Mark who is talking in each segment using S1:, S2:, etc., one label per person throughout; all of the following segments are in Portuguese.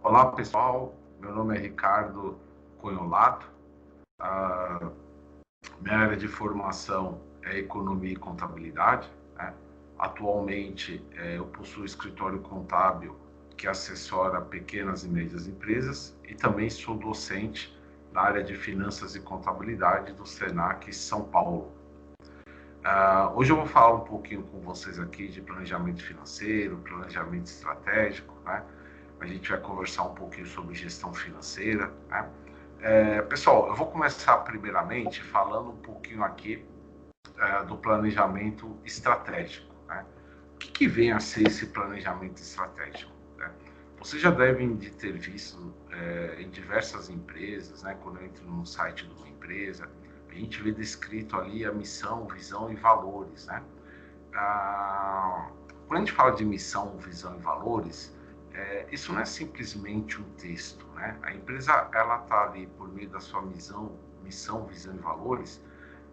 S1: Olá, pessoal. Meu nome é Ricardo Conholato. Minha área de formação é Economia e Contabilidade, né? Atualmente, eu possuo escritório contábil que assessora pequenas e médias empresas e também sou docente na área de Finanças e Contabilidade do Senac São Paulo. Hoje eu vou falar um pouquinho com vocês aqui de planejamento financeiro, planejamento estratégico, né? A gente vai conversar um pouquinho sobre gestão financeira, né? Pessoal, eu vou começar primeiramente falando um pouquinho aqui do planejamento estratégico, né? O que vem a ser esse planejamento estratégico, né? Vocês já devem de ter visto em diversas empresas, né? Quando eu entro no site de uma empresa, a gente vê descrito ali a missão, visão e valores, né? Quando a gente fala de missão, visão e valores, isso não é simplesmente um texto, né? A empresa, ela está ali por meio da sua missão, visão e valores,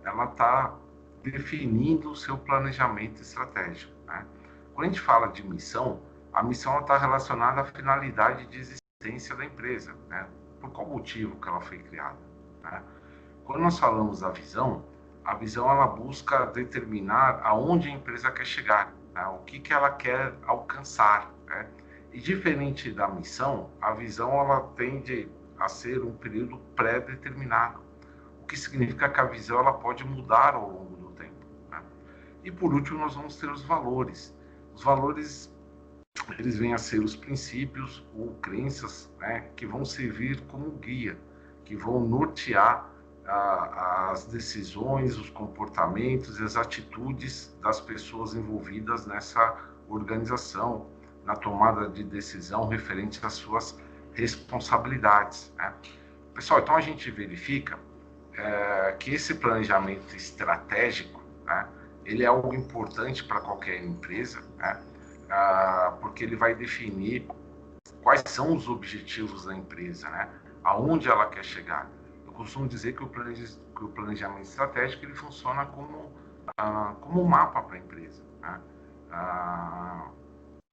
S1: ela está definindo o seu planejamento estratégico, né? Quando a gente fala de missão, a missão está relacionada à finalidade de existência da empresa, né? Por qual motivo que ela foi criada, né? Quando nós falamos da visão, a visão ela busca determinar aonde a empresa quer chegar, né? O que ela quer alcançar, né? E diferente da missão, a visão ela tende a ser um período pré-determinado, o que significa que a visão ela pode mudar ao longo do tempo, né? E por último nós vamos ter os valores. Os valores eles vêm a ser os princípios ou crenças, né, que vão servir como guia, que vão nortear as decisões, os comportamentos e as atitudes das pessoas envolvidas nessa organização, na tomada de decisão referente às suas responsabilidades, né? Pessoal, então a gente verifica que esse planejamento estratégico, né, ele é algo importante para qualquer empresa, né, porque ele vai definir quais são os objetivos da empresa, né, aonde ela quer chegar. Eu costumo dizer que o planejamento estratégico ele funciona como um mapa para a empresa, né?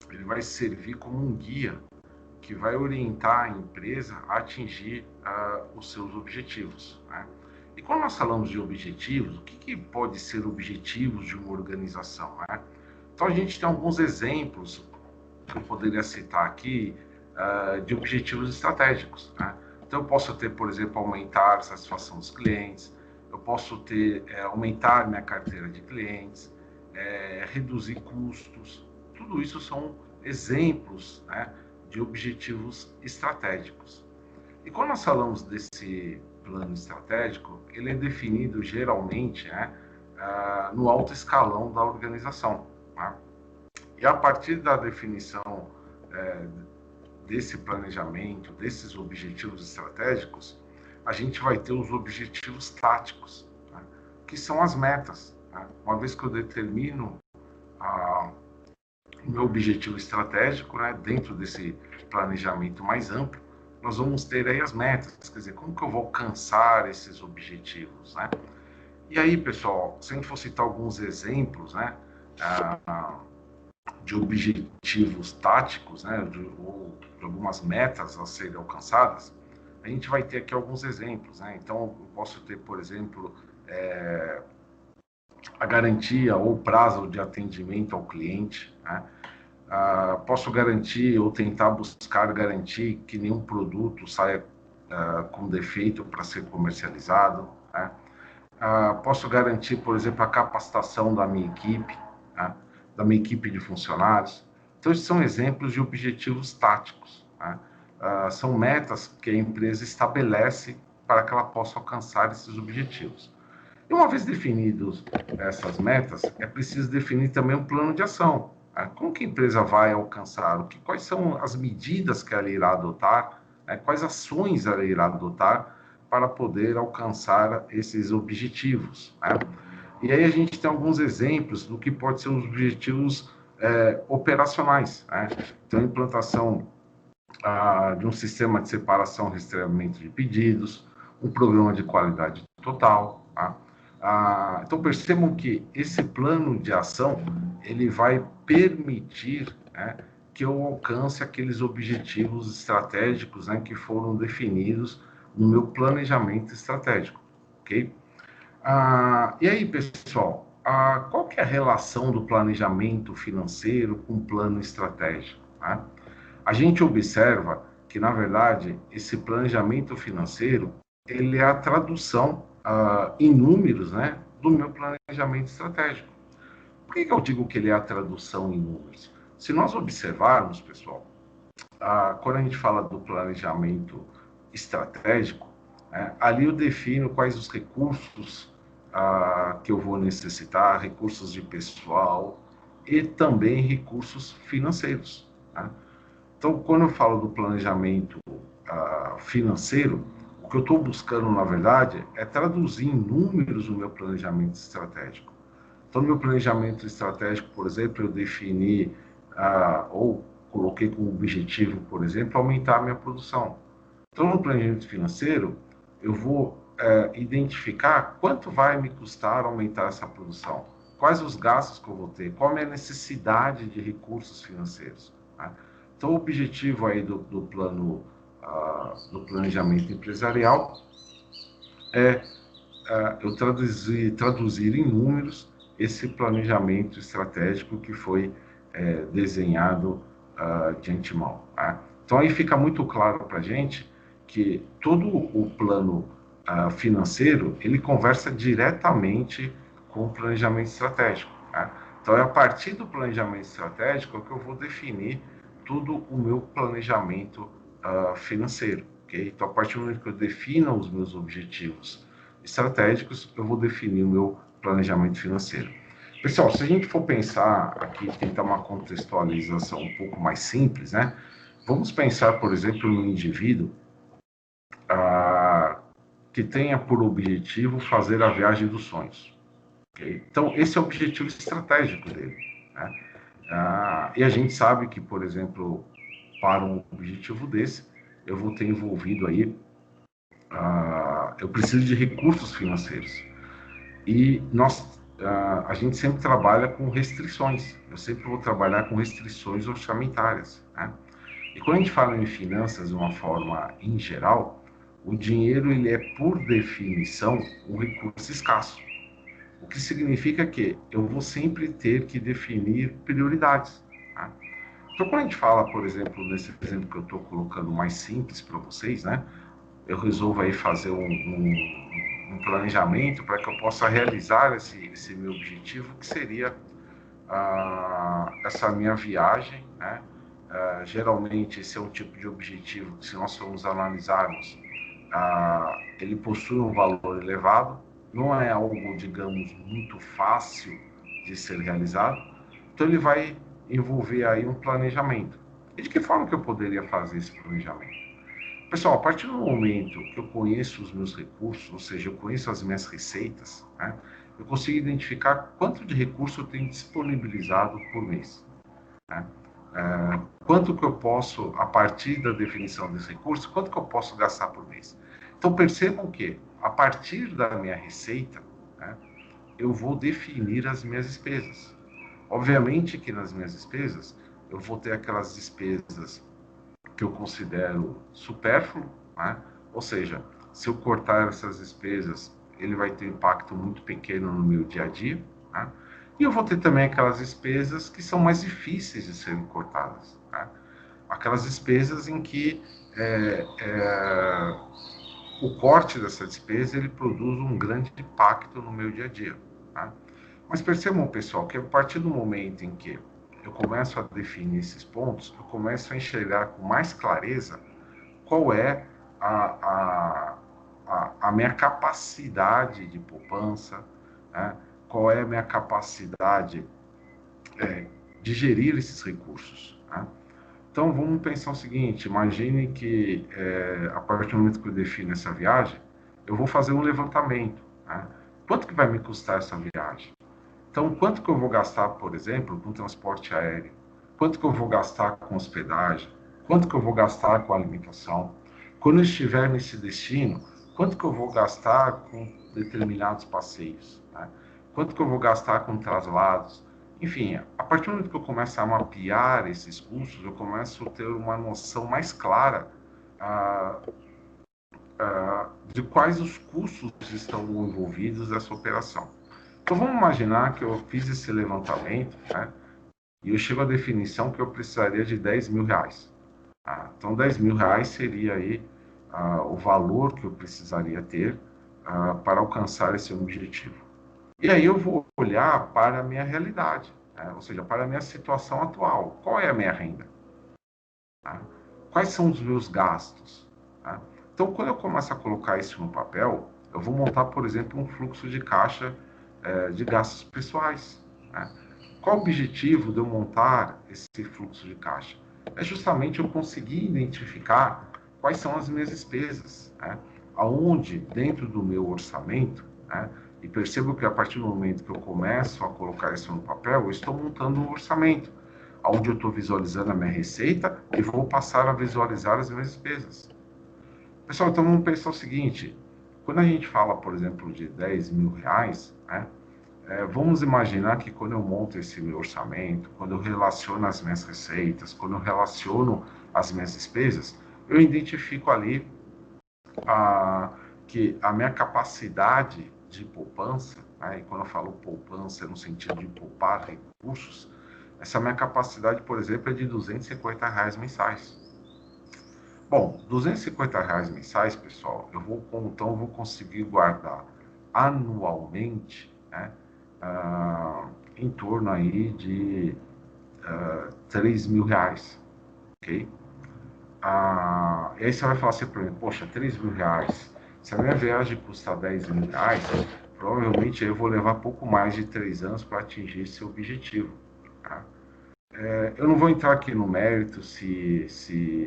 S1: Ele vai servir como um guia que vai orientar a empresa a atingir os seus objetivos, né? E quando nós falamos de objetivos, o que pode ser objetivos de uma organização, né? Então a gente tem alguns exemplos que eu poderia citar aqui de objetivos estratégicos, né? Então eu posso ter, por exemplo, aumentar a satisfação dos clientes, eu posso ter aumentar minha carteira de clientes, reduzir custos. Tudo isso são exemplos, né, de objetivos estratégicos. E quando nós falamos desse plano estratégico, ele é definido geralmente, né, no alto escalão da organização, né? E a partir da definição desse planejamento, desses objetivos estratégicos, a gente vai ter os objetivos táticos, né, que são as metas, né? Uma vez que eu determino o meu objetivo estratégico, né, dentro desse planejamento mais amplo, nós vamos ter aí as metas, quer dizer, como que eu vou alcançar esses objetivos, né? E aí, pessoal, se a gente for citar alguns exemplos, né, de objetivos táticos, né, ou de algumas metas a serem alcançadas, a gente vai ter aqui alguns exemplos, né? Então, eu posso ter, por exemplo, a garantia ou prazo de atendimento ao cliente, né? Posso garantir ou tentar buscar garantir que nenhum produto saia com defeito para ser comercializado, né? Posso garantir, por exemplo, a capacitação da minha equipe, né? Da minha equipe de funcionários. Então, esses são exemplos de objetivos táticos, né? São metas que a empresa estabelece para que ela possa alcançar esses objetivos. E uma vez definidas essas metas, é preciso definir também um plano de ação. Como que a empresa vai alcançar? Quais são as medidas que ela irá adotar? Quais ações ela irá adotar para poder alcançar esses objetivos, né? E aí a gente tem alguns exemplos do que pode ser os objetivos operacionais, né? Então, a implantação de um sistema de separação e rastreamento de pedidos, um programa de qualidade total, tá? Então percebam que esse plano de ação ele vai permitir, né, que eu alcance aqueles objetivos estratégicos, né, que foram definidos no meu planejamento estratégico, ok? E aí, pessoal, qual que é a relação do planejamento financeiro com o plano estratégico, né? A gente observa que, na verdade, esse planejamento financeiro, ele é a tradução em números, né, do meu planejamento estratégico. Por que eu digo que ele é a tradução em números? Se nós observarmos, pessoal, quando a gente fala do planejamento estratégico, ali eu defino quais os recursos que eu vou necessitar, recursos de pessoal e também recursos financeiros. Né? Então, quando eu falo do planejamento financeiro, o que eu estou buscando, na verdade, é traduzir em números o meu planejamento estratégico. Então, no meu planejamento estratégico, por exemplo, eu defini ou coloquei como objetivo, por exemplo, aumentar a minha produção. Então, no planejamento financeiro, eu vou identificar quanto vai me custar aumentar essa produção, quais os gastos que eu vou ter, qual a minha necessidade de recursos financeiros. Né? Então, o objetivo aí do plano, do planejamento empresarial é eu traduzir em números esse planejamento estratégico que foi desenhado de antemão. Tá? Então, aí fica muito claro para a gente que todo o plano financeiro, ele conversa diretamente com o planejamento estratégico. Tá? Então, é a partir do planejamento estratégico que eu vou definir todo o meu planejamento financeiro. Okay? Então, a partir do momento que eu defino os meus objetivos estratégicos, eu vou definir o meu planejamento financeiro. Pessoal, se a gente for pensar aqui, tentar uma contextualização um pouco mais simples, né? Vamos pensar, por exemplo, no indivíduo que tenha por objetivo fazer a viagem dos sonhos. Okay? Então, esse é o objetivo estratégico dele. Né? E a gente sabe que, por exemplo, para um objetivo desse, eu vou ter envolvido aí, eu preciso de recursos financeiros. E a gente sempre trabalha com restrições. Eu sempre vou trabalhar com restrições orçamentárias. Né? E quando a gente fala em finanças de uma forma em geral, o dinheiro ele é, por definição, um recurso escasso. O que significa que eu vou sempre ter que definir prioridades. Né? Então, quando a gente fala, por exemplo, nesse exemplo que eu estou colocando mais simples para vocês, né? Eu resolvo aí fazer um planejamento para que eu possa realizar esse meu objetivo, que seria essa minha viagem, né? Geralmente esse é um tipo de objetivo que, se nós formos analisarmos, ele possui um valor elevado, não é algo, digamos, muito fácil de ser realizado, então ele vai envolver aí um planejamento. E de que forma que eu poderia fazer esse planejamento? Pessoal, a partir do momento que eu conheço os meus recursos, ou seja, eu conheço as minhas receitas, né, eu consigo identificar quanto de recurso eu tenho disponibilizado por mês. Né? Quanto que eu posso, a partir da definição desse recurso, quanto que eu posso gastar por mês. Então, percebam que, a partir da minha receita, né, eu vou definir as minhas despesas. Obviamente que nas minhas despesas, eu vou ter aquelas despesas que eu considero supérfluo, né? Ou seja, se eu cortar essas despesas, ele vai ter um impacto muito pequeno no meu dia a dia, né? E eu vou ter também aquelas despesas que são mais difíceis de serem cortadas, né? Aquelas despesas em que o corte dessa despesa ele produz um grande impacto no meu dia a dia, né? Mas percebam, pessoal, que a partir do momento em que eu começo a definir esses pontos, eu começo a enxergar com mais clareza qual é a minha capacidade de poupança, né? Qual é a minha capacidade de gerir esses recursos. Né? Então, vamos pensar o seguinte, imagine que a partir do momento que eu defino essa viagem, eu vou fazer um levantamento. Né? Quanto que vai me custar essa viagem? Então, quanto que eu vou gastar, por exemplo, com transporte aéreo? Quanto que eu vou gastar com hospedagem? Quanto que eu vou gastar com alimentação? Quando eu estiver nesse destino, quanto que eu vou gastar com determinados passeios? Né? Quanto que eu vou gastar com traslados? Enfim, a partir do momento que eu começo a mapear esses custos, eu começo a ter uma noção mais clara ah, de quais os custos estão envolvidos nessa operação. Então vamos imaginar que eu fiz esse levantamento, né, e eu chego à definição que eu precisaria de 10 mil reais. Então 10 mil reais seria aí o valor que eu precisaria ter para alcançar esse objetivo. E aí eu vou olhar para a minha realidade, né, ou seja, para a minha situação atual. Qual é a minha renda? Tá? Quais são os meus gastos? Tá? Então, quando eu começo a colocar isso no papel, eu vou montar, por exemplo, um fluxo de caixa de gastos pessoais. Né? Qual o objetivo de eu montar esse fluxo de caixa? É justamente eu conseguir identificar quais são as minhas despesas, né? Aonde, dentro do meu orçamento, né? E percebo que a partir do momento que eu começo a colocar isso no papel, eu estou montando um orçamento onde eu estou visualizando a minha receita e vou passar a visualizar as minhas despesas. Pessoal, então vamos pensar o seguinte, quando a gente fala, por exemplo, de 10 mil reais, né, vamos imaginar que quando eu monto esse meu orçamento, quando eu relaciono as minhas receitas, quando eu relaciono as minhas despesas, eu identifico ali que a minha capacidade de poupança, né, e quando eu falo poupança é no sentido de poupar recursos, essa minha capacidade, por exemplo, é de R$ 250 mensais. Bom, R$ 250 mensais, pessoal, então eu vou conseguir guardar anualmente, né, em torno aí de R$ 3 mil, ok? E aí você vai falar assim para mim, poxa, R$ 3 mil, se a minha viagem custa R$ 10 mil, provavelmente eu vou levar pouco mais de 3 anos para atingir esse objetivo. Tá? Eu não vou entrar aqui no mérito se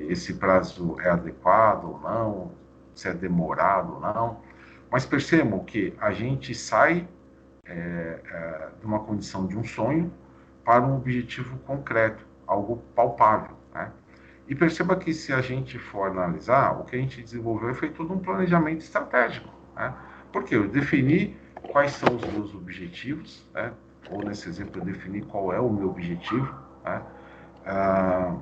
S1: esse prazo é adequado ou não, se é demorado ou não, mas percebam que a gente sai de uma condição de um sonho para um objetivo concreto, algo palpável, né? E perceba que se a gente for analisar, o que a gente desenvolveu foi todo um planejamento estratégico, né? Porque eu defini quais são os meus objetivos, né? Ou nesse exemplo eu defini qual é o meu objetivo, né? Ah,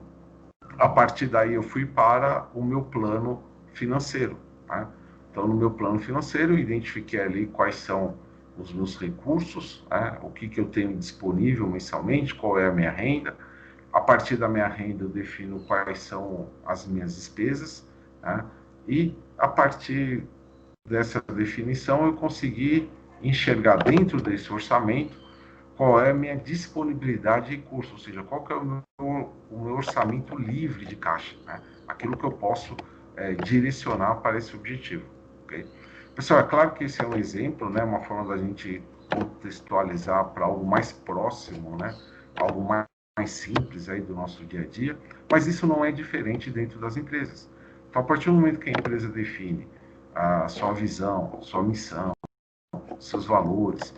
S1: a partir daí eu fui para o meu plano financeiro, né? Então no meu plano financeiro eu identifiquei ali quais são os meus recursos, né? O que eu tenho disponível mensalmente, qual é a minha renda. A partir da minha renda eu defino quais são as minhas despesas, né? E a partir dessa definição eu consegui enxergar dentro desse orçamento qual é a minha disponibilidade de recursos, ou seja, qual que é o meu orçamento livre de caixa, né? Aquilo que eu posso direcionar para esse objetivo. Okay? Pessoal, é claro que esse é um exemplo, né? Uma forma da gente contextualizar para algo mais próximo, né? Algo mais simples aí do nosso dia a dia, mas isso não é diferente dentro das empresas. Então, a partir do momento que a empresa define a sua visão, sua missão, seus valores,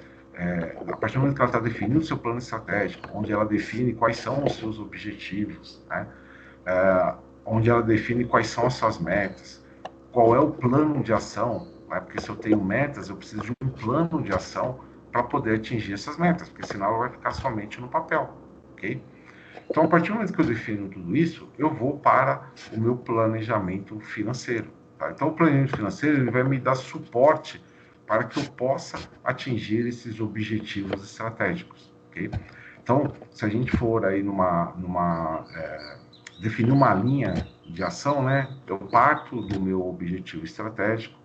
S1: a partir do momento que ela está definindo o seu plano estratégico, onde ela define quais são os seus objetivos, né? Onde ela define quais são as suas metas, qual é o plano de ação, né? Porque se eu tenho metas, eu preciso de um plano de ação para poder atingir essas metas, porque senão ela vai ficar somente no papel, ok? Então, a partir do momento que eu defino tudo isso, eu vou para o meu planejamento financeiro. Tá? Então, o planejamento financeiro ele vai me dar suporte para que eu possa atingir esses objetivos estratégicos. Okay? Então, se a gente for aí definir uma linha de ação, né, eu parto do meu objetivo estratégico,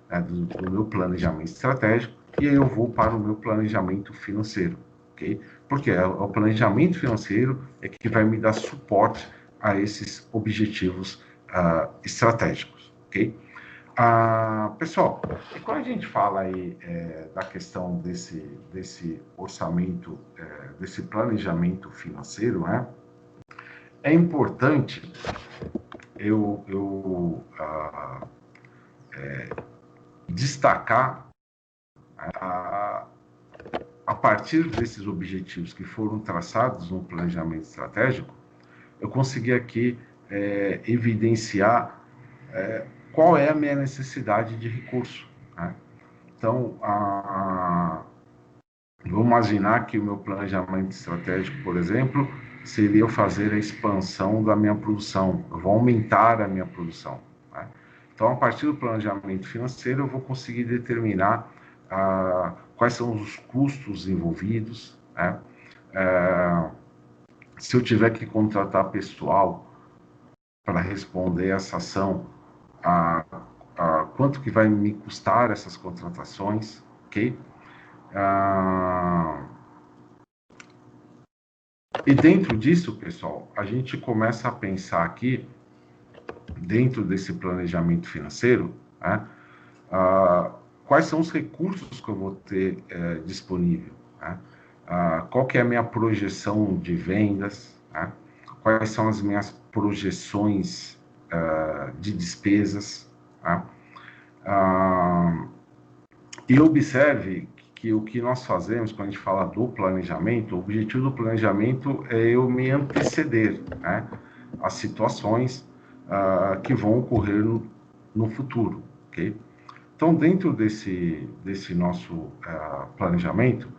S1: né, do meu planejamento estratégico, e aí eu vou para o meu planejamento financeiro. Okay? Porque o planejamento financeiro é que vai me dar suporte a esses objetivos estratégicos. Okay? Pessoal, e quando a gente fala aí da questão desse orçamento, desse planejamento financeiro, né, é importante eu destacar a partir desses objetivos que foram traçados no planejamento estratégico, eu consegui aqui evidenciar qual é a minha necessidade de recurso. Né? Então, Vamos imaginar que o meu planejamento estratégico, por exemplo, seria eu fazer a expansão da minha produção, eu vou aumentar a minha produção, né? Então, a partir do planejamento financeiro, eu vou conseguir determinar quais são os custos envolvidos, né? Se eu tiver que contratar pessoal para responder essa ação, a, quanto que vai me custar essas contratações, ok? E dentro disso, pessoal, a gente começa a pensar aqui, dentro desse planejamento financeiro, né, quais são os recursos que eu vou ter disponível, né? Qual que é a minha projeção de vendas, né? Quais são as minhas projeções de despesas, né? E observe que o que nós fazemos quando a gente fala do planejamento, o objetivo do planejamento é eu me anteceder, né, às situações que vão ocorrer no futuro, ok? Então, dentro desse nosso planejamento,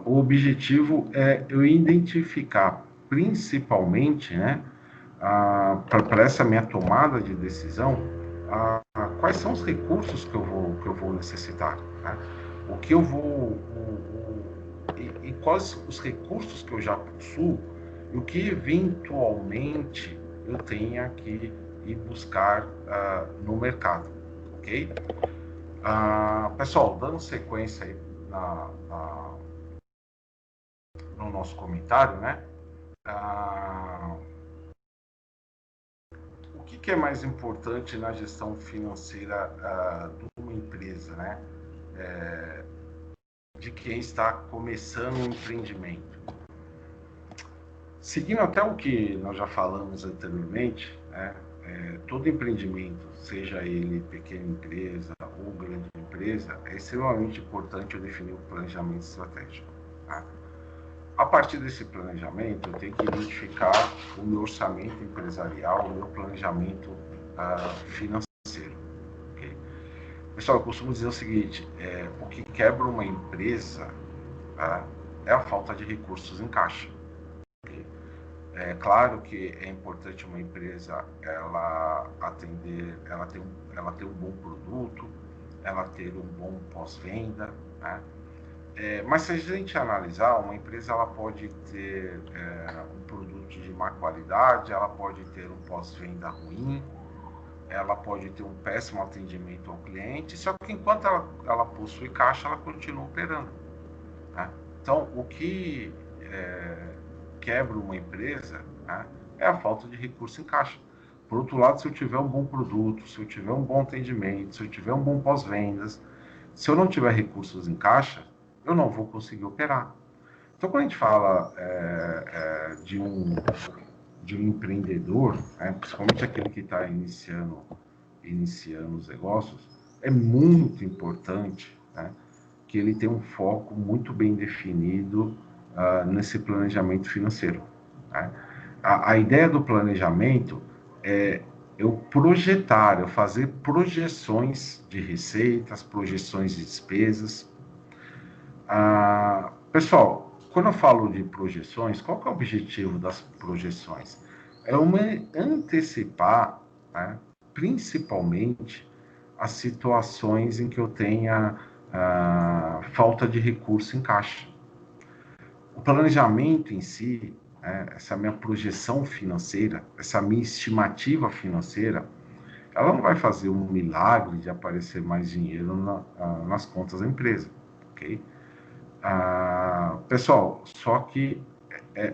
S1: o objetivo é eu identificar principalmente, né, para essa minha tomada de decisão, quais são os recursos que eu vou necessitar, né? O que eu vou, e quais os recursos que eu já possuo e o que eventualmente eu tenha que ir buscar no mercado, ok? Pessoal, dando sequência aí no nosso comentário, né? O que é mais importante na gestão financeira de uma empresa, né? De quem está começando um empreendimento. Seguindo até o que nós já falamos anteriormente, né? Todo empreendimento, seja ele pequena empresa ou grande empresa, é extremamente importante eu definir o planejamento estratégico. Tá? A partir desse planejamento, eu tenho que identificar o meu orçamento empresarial, o meu planejamento financeiro. Okay? Pessoal, eu costumo dizer o seguinte, o que quebra uma empresa é a falta de recursos em caixa. Okay? É claro que é importante uma empresa ela atender, ela ter um bom produto, ela ter um bom pós-venda, né? Mas se a gente analisar, uma empresa ela pode ter um produto de má qualidade, ela pode ter um pós-venda ruim, ela pode ter um péssimo atendimento ao cliente, só que enquanto ela possui caixa, ela continua operando, né? Então, o que quebra uma empresa, né, é a falta de recurso em caixa. Por outro lado, se eu tiver um bom produto, se eu tiver um bom atendimento, se eu tiver um bom pós-vendas, se eu não tiver recursos em caixa, eu não vou conseguir operar. Então, quando a gente fala de um empreendedor, principalmente aquele que está iniciando os negócios, é muito importante, né, que ele tenha um foco muito bem definido nesse planejamento financeiro. Né? A ideia do planejamento é eu projetar, eu fazer projeções de receitas, projeções de despesas. Pessoal, quando eu falo de projeções, qual que é o objetivo das projeções? É uma antecipar, né, principalmente as situações em que eu tenha falta de recurso em caixa. O planejamento em si, essa minha projeção financeira, essa minha estimativa financeira, ela não vai fazer um milagre de aparecer mais dinheiro nas contas da empresa, ok? Pessoal, só que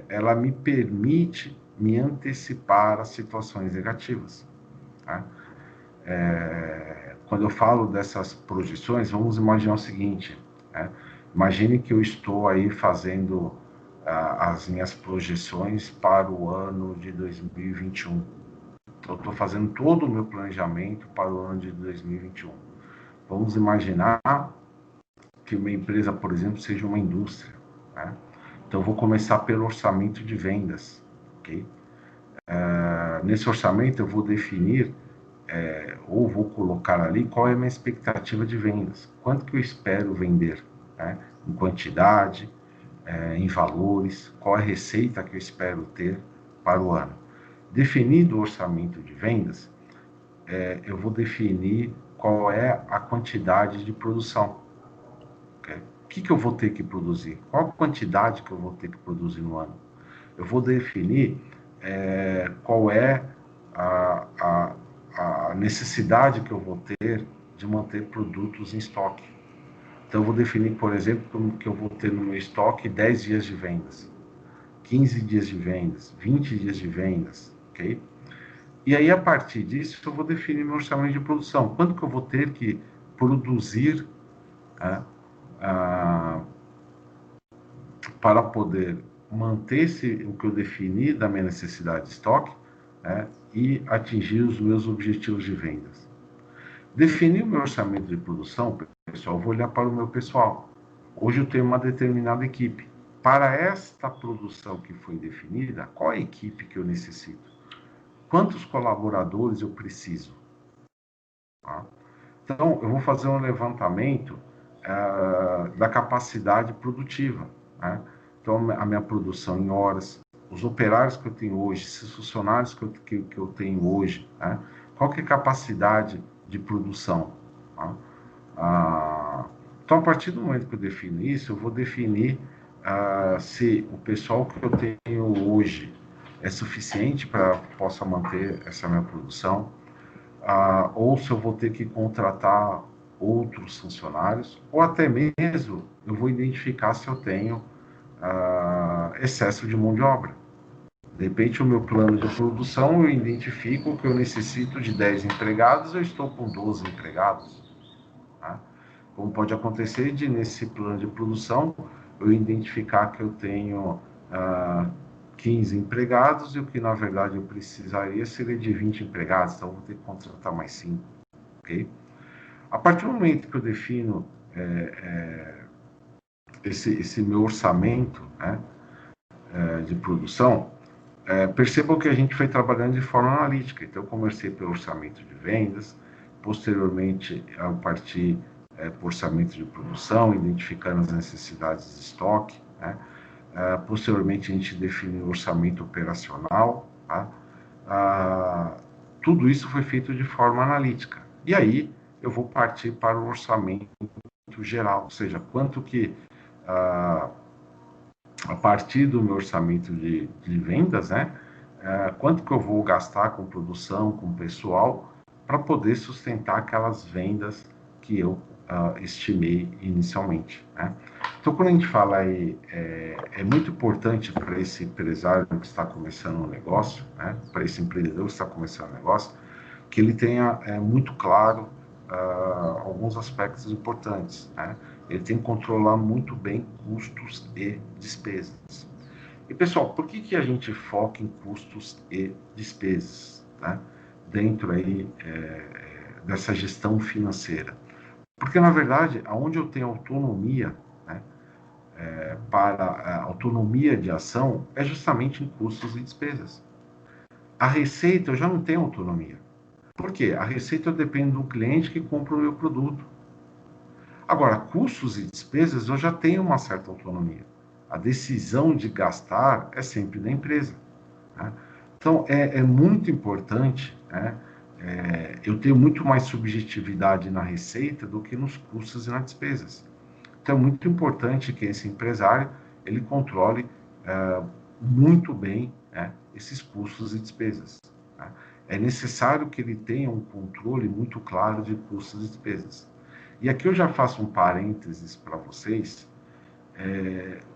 S1: ela me permite me antecipar as situações negativas. Tá? Quando eu falo dessas projeções, vamos imaginar o seguinte, né? Imagine que eu estou aí fazendo as minhas projeções para o ano de 2021. Eu estou fazendo todo o meu planejamento para o ano de 2021. Vamos imaginar que uma empresa, por exemplo, seja uma indústria, né? Então, eu vou começar pelo orçamento de vendas, ok? Nesse orçamento, eu vou definir ou vou colocar ali qual é a minha expectativa de vendas, quanto que eu espero vender, né, em quantidade, em valores, qual a receita que eu espero ter para o ano. Definido o orçamento de vendas, eu vou definir qual é a quantidade de produção. Okay? O que eu vou ter que produzir? Qual a quantidade que eu vou ter que produzir no ano? Eu vou definir qual é a necessidade que eu vou ter de manter produtos em estoque. Então, eu vou definir, por exemplo, que eu vou ter no meu estoque 10 dias de vendas, 15 dias de vendas, 20 dias de vendas, ok? E aí, a partir disso, eu vou definir meu orçamento de produção. Quanto que eu vou ter que produzir para poder manter o que eu defini da minha necessidade de estoque, e atingir os meus objetivos de vendas. Definir o meu orçamento de produção, pessoal, eu vou olhar para o meu pessoal. Hoje eu tenho uma determinada equipe. Para esta produção que foi definida, qual é a equipe que eu necessito? Quantos colaboradores eu preciso? Tá? Então, eu vou fazer um levantamento da capacidade produtiva. Né? Então, a minha produção em horas, os operários que eu tenho hoje, esses funcionários que eu tenho hoje, né? Qual que é a capacidade de produção? Tá? Então, a partir do momento que eu defino isso, eu vou definir se o pessoal que eu tenho hoje é suficiente para possa manter essa minha produção, ou se eu vou ter que contratar outros funcionários, ou até mesmo eu vou identificar se eu tenho excesso de mão de obra. De repente, o meu plano de produção, eu identifico que eu necessito de 10 empregados, eu estou com 12 empregados. Tá? Como pode acontecer de, nesse plano de produção, eu identificar que eu tenho 15 empregados e o que, na verdade, eu precisaria seria de 20 empregados, então eu vou ter que contratar mais 5. Okay? A partir do momento que eu defino esse meu orçamento, né, de produção, percebam que a gente foi trabalhando de forma analítica. Então, eu comecei pelo orçamento de vendas, posteriormente, eu parti para o orçamento de produção, identificando as necessidades de estoque, né? Posteriormente, a gente definiu o orçamento operacional, tá? Tudo isso foi feito de forma analítica. E aí, eu vou partir para o orçamento geral, ou seja, quanto que a partir do meu orçamento de vendas, né, quanto que eu vou gastar com produção, com pessoal, para poder sustentar aquelas vendas que eu estimei inicialmente. Né? Então, quando a gente fala aí, é muito importante para esse empresário que está começando um negócio, né, para esse empreendedor que está começando um negócio, que ele tenha muito claro alguns aspectos importantes, né? Ele tem que controlar muito bem custos e despesas. E, pessoal, por que a gente foca em custos e despesas, né? Dentro aí dessa gestão financeira? Porque, na verdade, aonde eu tenho autonomia, né, para a autonomia de ação é justamente em custos e despesas. A receita eu já não tenho autonomia. Por quê? A receita depende do cliente que compra o meu produto. Agora, custos e despesas eu já tenho uma certa autonomia. A decisão de gastar é sempre da empresa. Né? Então, é muito importante, né, eu ter muito mais subjetividade na receita do que nos custos e nas despesas. Então, é muito importante que esse empresário ele controle muito bem, né, esses custos e despesas. Né? É necessário que ele tenha um controle muito claro de custos e despesas. E aqui eu já faço um parênteses para vocês,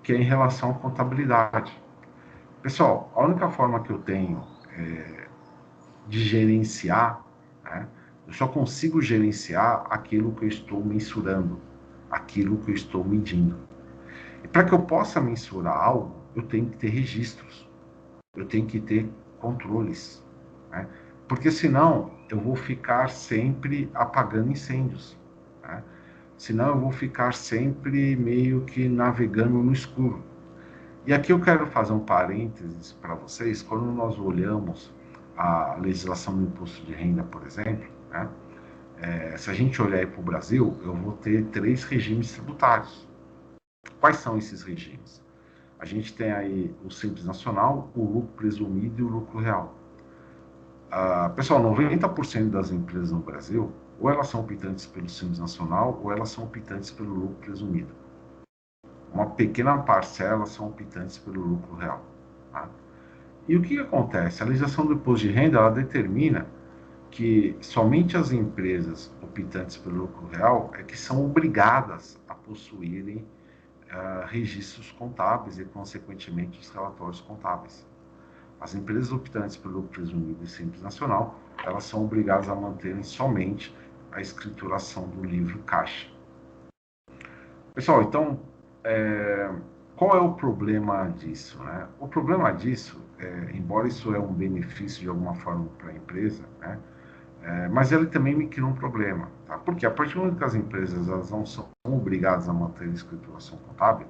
S1: que é em relação à contabilidade. Pessoal, a única forma que eu tenho de gerenciar, né, eu só consigo gerenciar aquilo que eu estou mensurando, aquilo que eu estou medindo. E para que eu possa mensurar algo, eu tenho que ter registros, eu tenho que ter controles, né? Porque senão eu vou ficar sempre apagando incêndios, né? Senão eu vou ficar sempre meio que navegando no escuro. E aqui eu quero fazer um parênteses para vocês, quando nós olhamos a legislação do imposto de renda, por exemplo, né? Se a gente olhar para o Brasil, eu vou ter 3 regimes tributários. Quais são esses regimes? A gente tem aí o Simples Nacional, o lucro presumido e o lucro real. Pessoal, 90% das empresas no Brasil, ou elas são optantes pelo Simples Nacional, ou elas são optantes pelo lucro presumido. Uma pequena parcela são optantes pelo lucro real. Tá? E o que acontece? A legislação do imposto de renda, ela determina que somente as empresas optantes pelo lucro real é que são obrigadas a possuírem registros contábeis e, consequentemente, os relatórios contábeis. As empresas optantes pelo lucro presumido e Simples Nacional, elas são obrigadas a manterem somente a escrituração do livro caixa. Pessoal, então, qual é o problema disso? Né? O problema disso, embora isso é um benefício de alguma forma para a empresa, né? Mas ele também me cria um problema. Tá? Porque a partir do momento que as empresas elas não são obrigadas a manter a escrituração contábil,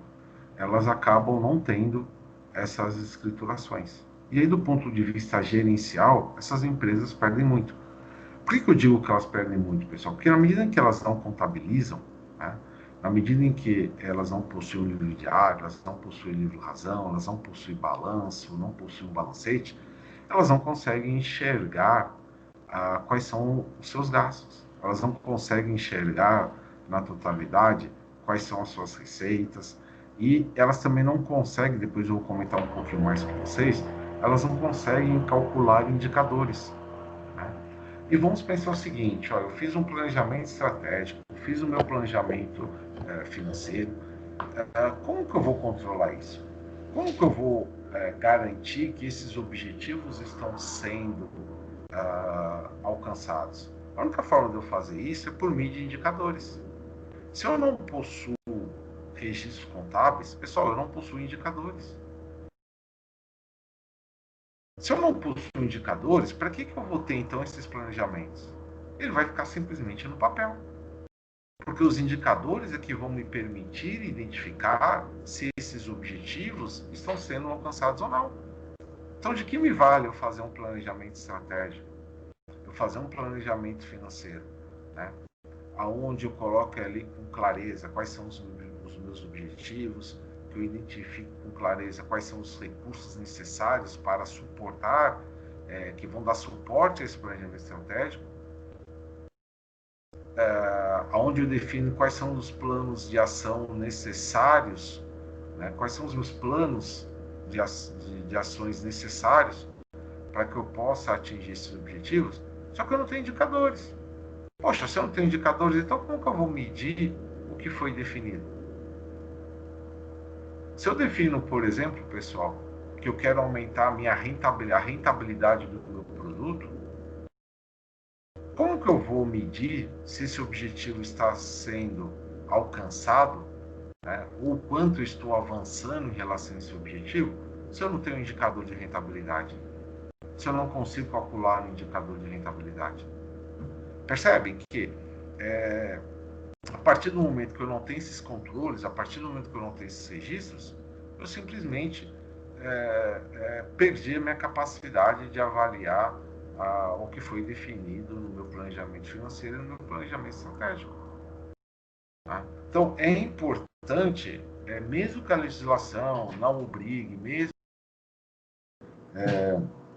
S1: elas acabam não tendo essas escriturações. E aí, do ponto de vista gerencial, essas empresas perdem muito. Por que eu digo que elas perdem muito, pessoal? Porque na medida em que elas não contabilizam, né, na medida em que elas não possuem um livro diário, elas não possuem livro razão, elas não possuem balanço, não possuem um balancete, elas não conseguem enxergar quais são os seus gastos. Elas não conseguem enxergar na totalidade quais são as suas receitas, e elas também não conseguem, depois eu vou comentar um pouquinho mais com vocês, elas não conseguem calcular indicadores. Né? E vamos pensar o seguinte, ó, eu fiz um planejamento estratégico, fiz o meu planejamento financeiro, como que eu vou controlar isso? Como que eu vou garantir que esses objetivos estão sendo alcançados? A única forma de eu fazer isso é por meio de indicadores. Se eu não possuo registros contábeis, pessoal, eu não possuo indicadores. Se eu não possuo indicadores, para que eu vou ter então esses planejamentos? Ele vai ficar simplesmente no papel. Porque os indicadores é que vão me permitir identificar se esses objetivos estão sendo alcançados ou não. Então, de que me vale eu fazer um planejamento estratégico? Eu fazer um planejamento financeiro, né? Onde eu coloco ali com clareza quais são os meus objetivos, que eu identifico com clareza quais são os recursos necessários para suportar, que vão dar suporte a esse planejamento estratégico, onde eu defino quais são os planos de ação necessários, né? Quais são os meus planos de ações necessários para que eu possa atingir esses objetivos, só que eu não tenho indicadores. Poxa, se eu não tenho indicadores, então como que eu vou medir o que foi definido? Se eu defino, por exemplo, pessoal, que eu quero aumentar a rentabilidade do meu produto, como que eu vou medir se esse objetivo está sendo alcançado, né, ou quanto eu estou avançando em relação a esse objetivo, se eu não tenho um indicador de rentabilidade? Se eu não consigo calcular um indicador de rentabilidade? Percebem que a partir do momento que eu não tenho esses controles, a partir do momento que eu não tenho esses registros, eu simplesmente perdi a minha capacidade de avaliar o que foi definido no meu planejamento financeiro e no meu planejamento estratégico. Tá? Então, é importante, mesmo que a legislação não obrigue, mesmo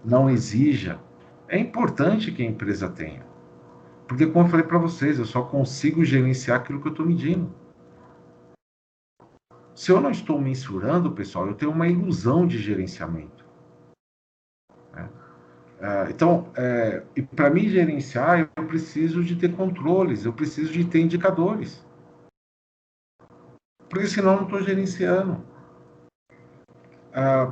S1: não exija, é importante que a empresa tenha. Porque, como eu falei para vocês, eu só consigo gerenciar aquilo que eu estou medindo. Se eu não estou mensurando, pessoal, eu tenho uma ilusão de gerenciamento. Né? Então, e para mim gerenciar, eu preciso de ter controles, eu preciso de ter indicadores. Porque senão eu não estou gerenciando.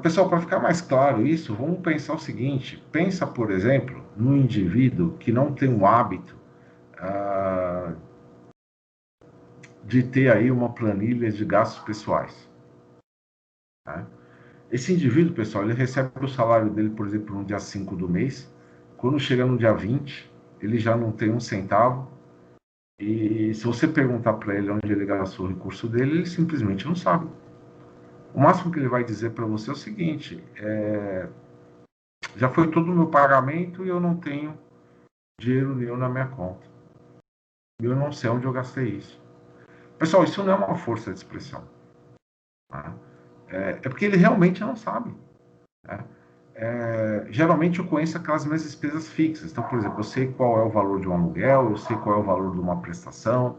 S1: Pessoal, para ficar mais claro isso, vamos pensar o seguinte: pensa, por exemplo, num indivíduo que não tem o hábito de ter aí uma planilha de gastos pessoais. Tá? Esse indivíduo, pessoal, ele recebe o salário dele, por exemplo, no dia 5 do mês. Quando chega no dia 20, ele já não tem um centavo. E se você perguntar para ele onde ele gastou o recurso dele, ele simplesmente não sabe. O máximo que ele vai dizer para você é o seguinte: já foi todo o meu pagamento e eu não tenho dinheiro nenhum na minha conta. Eu não sei onde eu gastei isso. Pessoal, isso não é uma força de expressão. Né? É porque ele realmente não sabe. Né? Geralmente eu conheço aquelas minhas despesas fixas. Então, por exemplo, eu sei qual é o valor de um aluguel, eu sei qual é o valor de uma prestação,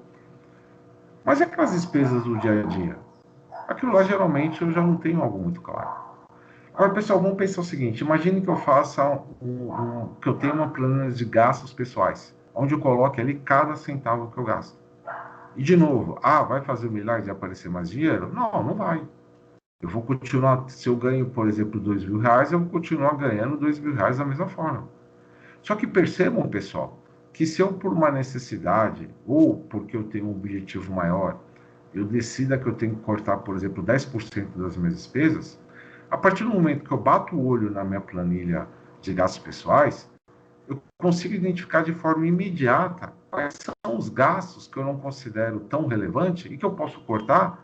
S1: mas e aquelas despesas do dia a dia? Aquilo lá geralmente eu já não tenho algo muito claro. Agora, pessoal, vamos pensar o seguinte: imagine que eu faça que eu tenha uma planilha de gastos pessoais, onde eu coloque ali cada centavo que eu gasto. E de novo, vai fazer o milagre de aparecer mais dinheiro? Não, não vai. Eu vou continuar, se eu ganho, por exemplo, R$ 2.000, eu vou continuar ganhando R$ 2.000 da mesma forma. Só que percebam, pessoal, que se eu, por uma necessidade, ou porque eu tenho um objetivo maior, eu decida que eu tenho que cortar, por exemplo, 10% das minhas despesas, a partir do momento que eu bato o olho na minha planilha de gastos pessoais, eu consigo identificar de forma imediata quais são os gastos que eu não considero tão relevantes e que eu posso cortar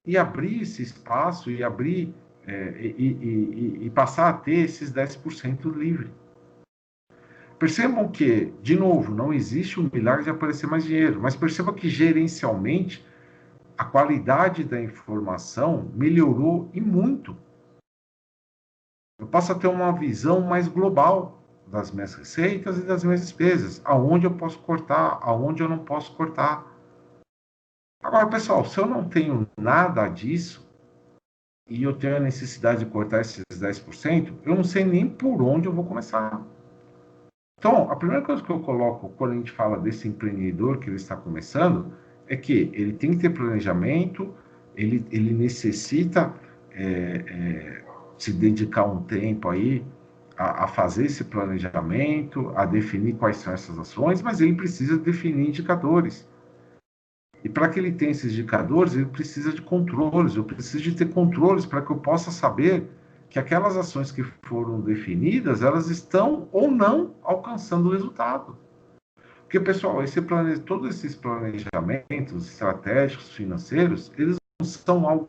S1: e abrir esse espaço e abrir e passar a ter esses 10% livre. Percebam que, de novo, não existe um milagre de aparecer mais dinheiro, mas perceba que gerencialmente a qualidade da informação melhorou e muito. Eu passo a ter uma visão mais global das minhas receitas e das minhas despesas, aonde eu posso cortar, aonde eu não posso cortar. Agora, pessoal, se eu não tenho nada disso e eu tenho a necessidade de cortar esses 10%, eu não sei nem por onde eu vou começar. Então, a primeira coisa que eu coloco quando a gente fala desse empreendedor que ele está começando é que ele tem que ter planejamento, ele necessita se dedicar um tempo aí a fazer esse planejamento, a definir quais são essas ações, mas ele precisa definir indicadores. E para que ele tenha esses indicadores, ele precisa de controles. Eu preciso de ter controles para que eu possa saber que aquelas ações que foram definidas, elas estão ou não alcançando o resultado. Porque, pessoal, todos esses planejamentos estratégicos, financeiros, eles não são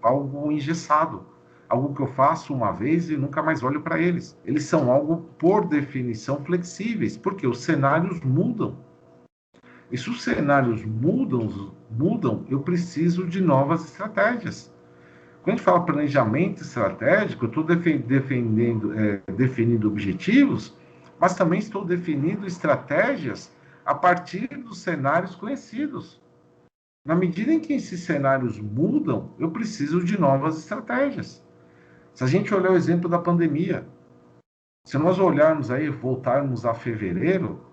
S1: algo engessado, algo que eu faço uma vez e nunca mais olho para eles. Eles são algo, por definição, flexíveis, porque os cenários mudam. E se os cenários mudam, eu preciso de novas estratégias. Quando a gente fala planejamento estratégico, eu estou definindo objetivos, mas também estou definindo estratégias a partir dos cenários conhecidos. Na medida em que esses cenários mudam, eu preciso de novas estratégias. Se a gente olhar o exemplo da pandemia, se nós olharmos aí, voltarmos a fevereiro,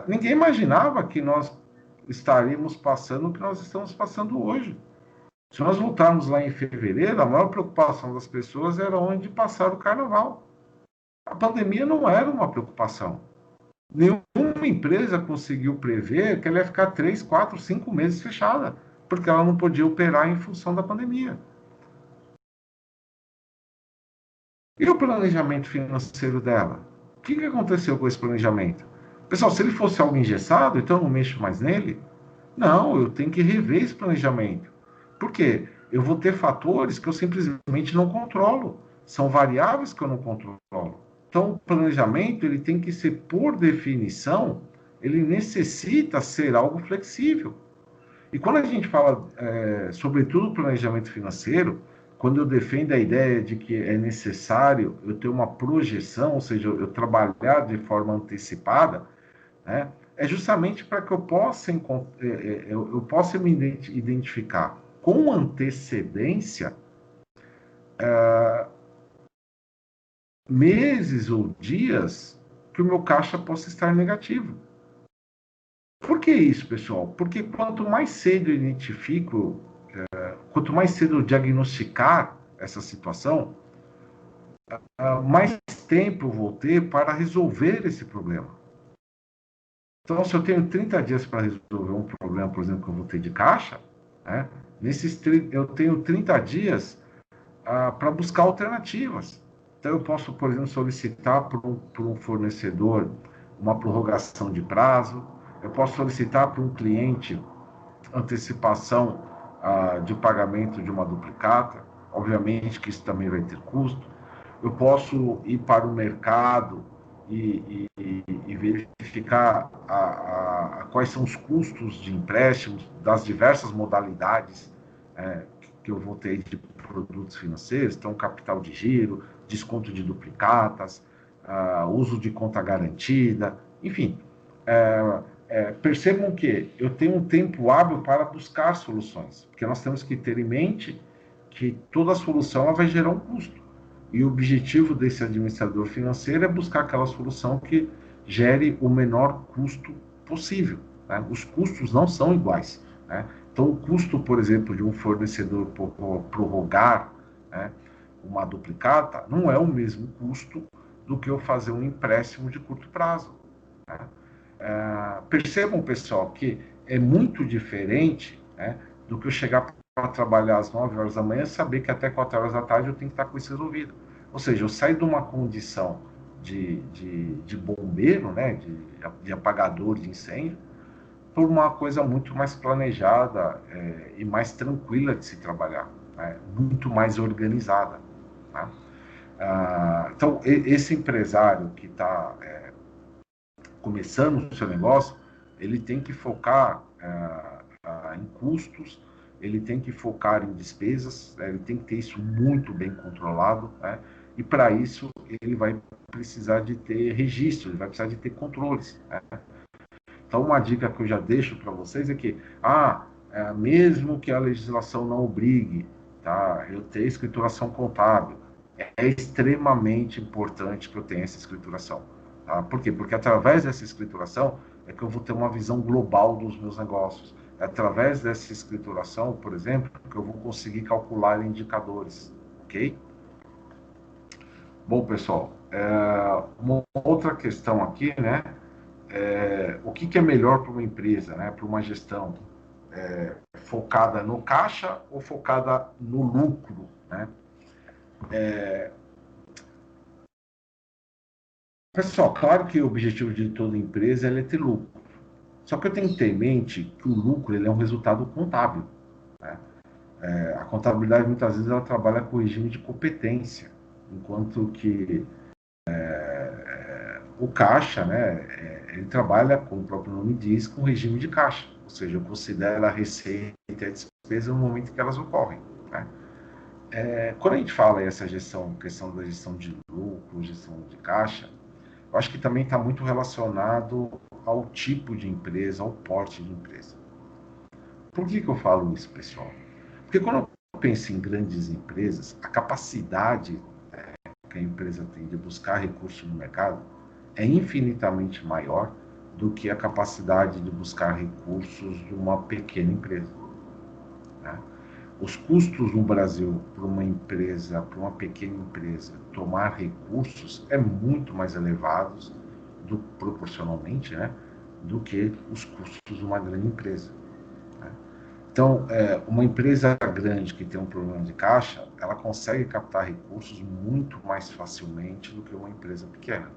S1: ninguém imaginava que nós estaríamos passando o que nós estamos passando hoje. Se nós voltarmos lá em fevereiro, a maior preocupação das pessoas era onde passar o carnaval. A pandemia não era uma preocupação. Nenhuma empresa conseguiu prever que ela ia ficar 3, 4, 5 meses fechada, porque ela não podia operar em função da pandemia. E o planejamento financeiro dela? O que aconteceu com esse planejamento? Pessoal, se ele fosse algo engessado, então eu não mexo mais nele? Não, eu tenho que rever esse planejamento. Por quê? Eu vou ter fatores que eu simplesmente não controlo. São variáveis que eu não controlo. Então, o planejamento, ele tem que ser, por definição, ele necessita ser algo flexível. E quando a gente fala, sobretudo, planejamento financeiro, quando eu defendo a ideia de que é necessário eu ter uma projeção, ou seja, eu trabalhar de forma antecipada, né, é justamente para que eu possa, eu possa me identificar com antecedência meses ou dias que o meu caixa possa estar negativo. Por que isso, pessoal? Porque quanto mais cedo eu identifico, quanto mais cedo eu diagnosticar essa situação, mais tempo eu vou ter para resolver esse problema. Então, se eu tenho 30 dias para resolver um problema, por exemplo, que eu vou ter de caixa, né, eu tenho 30 dias para buscar alternativas. Então, eu posso, por exemplo, solicitar por um fornecedor uma prorrogação de prazo, eu posso solicitar para um cliente antecipação de pagamento de uma duplicata, obviamente que isso também vai ter custo. Eu posso ir para o mercado e verificar quais são os custos de empréstimos das diversas modalidades que eu vou ter de produtos financeiros, então capital de giro, desconto de duplicatas, uso de conta garantida, enfim. Percebam que eu tenho um tempo hábil para buscar soluções, porque nós temos que ter em mente que toda solução ela vai gerar um custo. E o objetivo desse administrador financeiro é buscar aquela solução que gere o menor custo possível. Né? Os custos não são iguais. Né? Então, o custo, por exemplo, de um fornecedor prorrogar, né, uma duplicata não é o mesmo custo do que eu fazer um empréstimo de curto prazo. Né? Percebam, pessoal, que é muito diferente, né, do que eu chegar para trabalhar às 9 horas da manhã e saber que até 4 horas da tarde eu tenho que estar com isso resolvido. Ou seja, eu saio de uma condição de bombeiro, né, de apagador de incêndio, por uma coisa muito mais planejada e mais tranquila de se trabalhar, né, muito mais organizada. Né? Então, esse empresário que está começando o seu negócio, ele tem que focar em custos, ele tem que focar em despesas, ele tem que ter isso muito bem controlado, né? E para isso ele vai precisar de ter registro, ele vai precisar de ter controles. Né? Então, uma dica que eu já deixo para vocês é que, mesmo que a legislação não obrigue, tá, eu ter escrituração contábil, é extremamente importante que eu tenha essa escrituração. Tá? Por quê? Porque através dessa escrituração é que eu vou ter uma visão global dos meus negócios. É através dessa escrituração, por exemplo, que eu vou conseguir calcular indicadores. Ok? Bom, pessoal, uma outra questão aqui, né? O que é melhor para uma empresa, né? Para uma gestão focada no caixa ou focada no lucro, né? Pessoal, claro que o objetivo de toda empresa é ter lucro. Só que eu tenho que ter em mente que o lucro ele é um resultado contábil. Né? A contabilidade, muitas vezes, ela trabalha com o regime de competência, enquanto que o caixa, né, ele trabalha, como o próprio nome diz, com o regime de caixa. Ou seja, eu considero a receita e a despesa no momento que elas ocorrem. Né? Quando a gente fala essa questão da gestão de lucro, gestão de caixa, eu acho que também está muito relacionado ao tipo de empresa, ao porte de empresa. Por que eu falo isso, pessoal? Porque quando eu penso em grandes empresas, a capacidade que a empresa tem de buscar recursos no mercado é infinitamente maior do que a capacidade de buscar recursos de uma pequena empresa. Né? Os custos no Brasil para uma empresa, para uma pequena empresa, tomar recursos é muito mais elevados proporcionalmente, né, do que os custos de uma grande empresa. Né? Então, uma empresa grande que tem um problema de caixa, ela consegue captar recursos muito mais facilmente do que uma empresa pequena.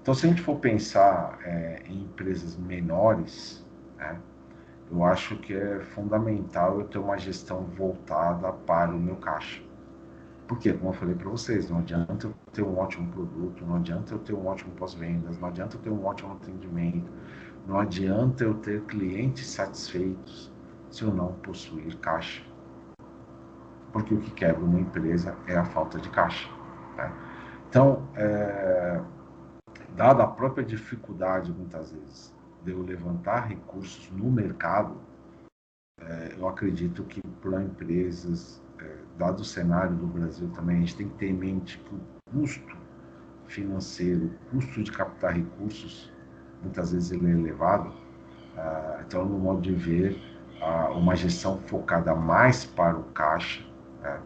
S1: Então, se a gente for pensar em empresas menores, né, eu acho que é fundamental eu ter uma gestão voltada para o meu caixa. Porque, como eu falei para vocês, não adianta eu ter um ótimo produto, não adianta eu ter um ótimo pós-vendas, não adianta eu ter um ótimo atendimento, não adianta eu ter clientes satisfeitos se eu não possuir caixa. Porque o que quebra uma empresa é a falta de caixa. Né? Então, dada a própria dificuldade, muitas vezes, de eu levantar recursos no mercado, eu acredito que para empresas, dado o cenário do Brasil também, a gente tem que ter em mente que o custo financeiro, o custo de captar recursos, muitas vezes ele é elevado. Então, no modo de ver, uma gestão focada mais para o caixa, né,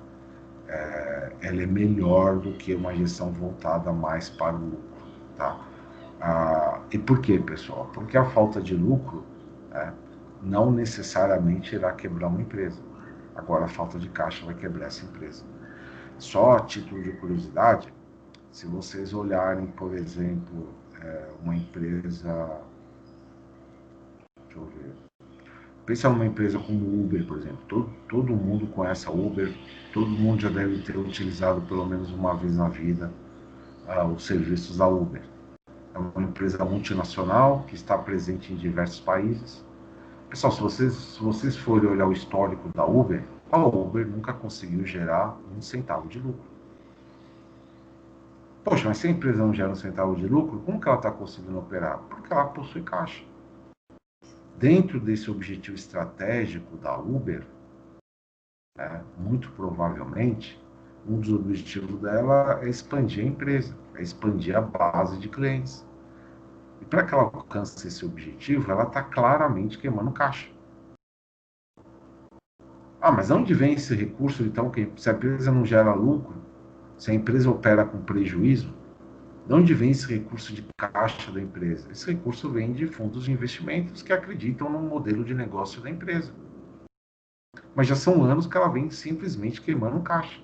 S1: ela é melhor do que uma gestão voltada mais para o lucro. Tá? E por quê, pessoal? Porque a falta de lucro não necessariamente irá quebrar uma empresa. Agora, a falta de caixa vai quebrar essa empresa. Só a título de curiosidade, se vocês olharem, por exemplo, uma empresa... Deixa eu ver. Pensa numa empresa como o Uber, por exemplo. Todo mundo conhece a Uber, todo mundo já deve ter utilizado pelo menos uma vez na vida os serviços da Uber. É uma empresa multinacional que está presente em diversos países. Pessoal, se vocês forem olhar o histórico da Uber, A Uber nunca conseguiu gerar um centavo de lucro. Poxa, mas se a empresa não gera um centavo de lucro, como que ela está conseguindo operar? Porque ela possui caixa. Dentro desse objetivo estratégico da Uber, muito provavelmente, um dos objetivos dela é expandir a empresa, é expandir a base de clientes. E para que ela alcance esse objetivo, ela está claramente queimando caixa. Ah, mas de onde vem esse recurso, então, que se a empresa não gera lucro, se a empresa opera com prejuízo, de onde vem esse recurso de caixa da empresa? Esse recurso vem de fundos de investimentos que acreditam no modelo de negócio da empresa. Mas já são anos que ela vem simplesmente queimando caixa.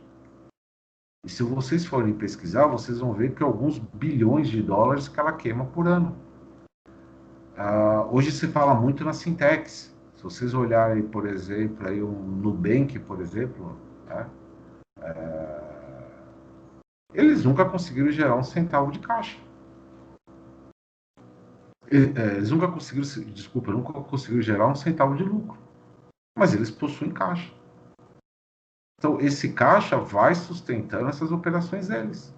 S1: E se vocês forem pesquisar, vocês vão ver que alguns bilhões de dólares que ela queima por ano. Hoje se fala muito nas fintechs. Se vocês olharem, por exemplo, aí o Nubank, por exemplo, né? Eles nunca conseguiram gerar um centavo de caixa. Eles nunca conseguiram, desculpa, nunca conseguiram gerar um centavo de lucro. Mas eles possuem caixa. Então, esse caixa vai sustentando essas operações deles.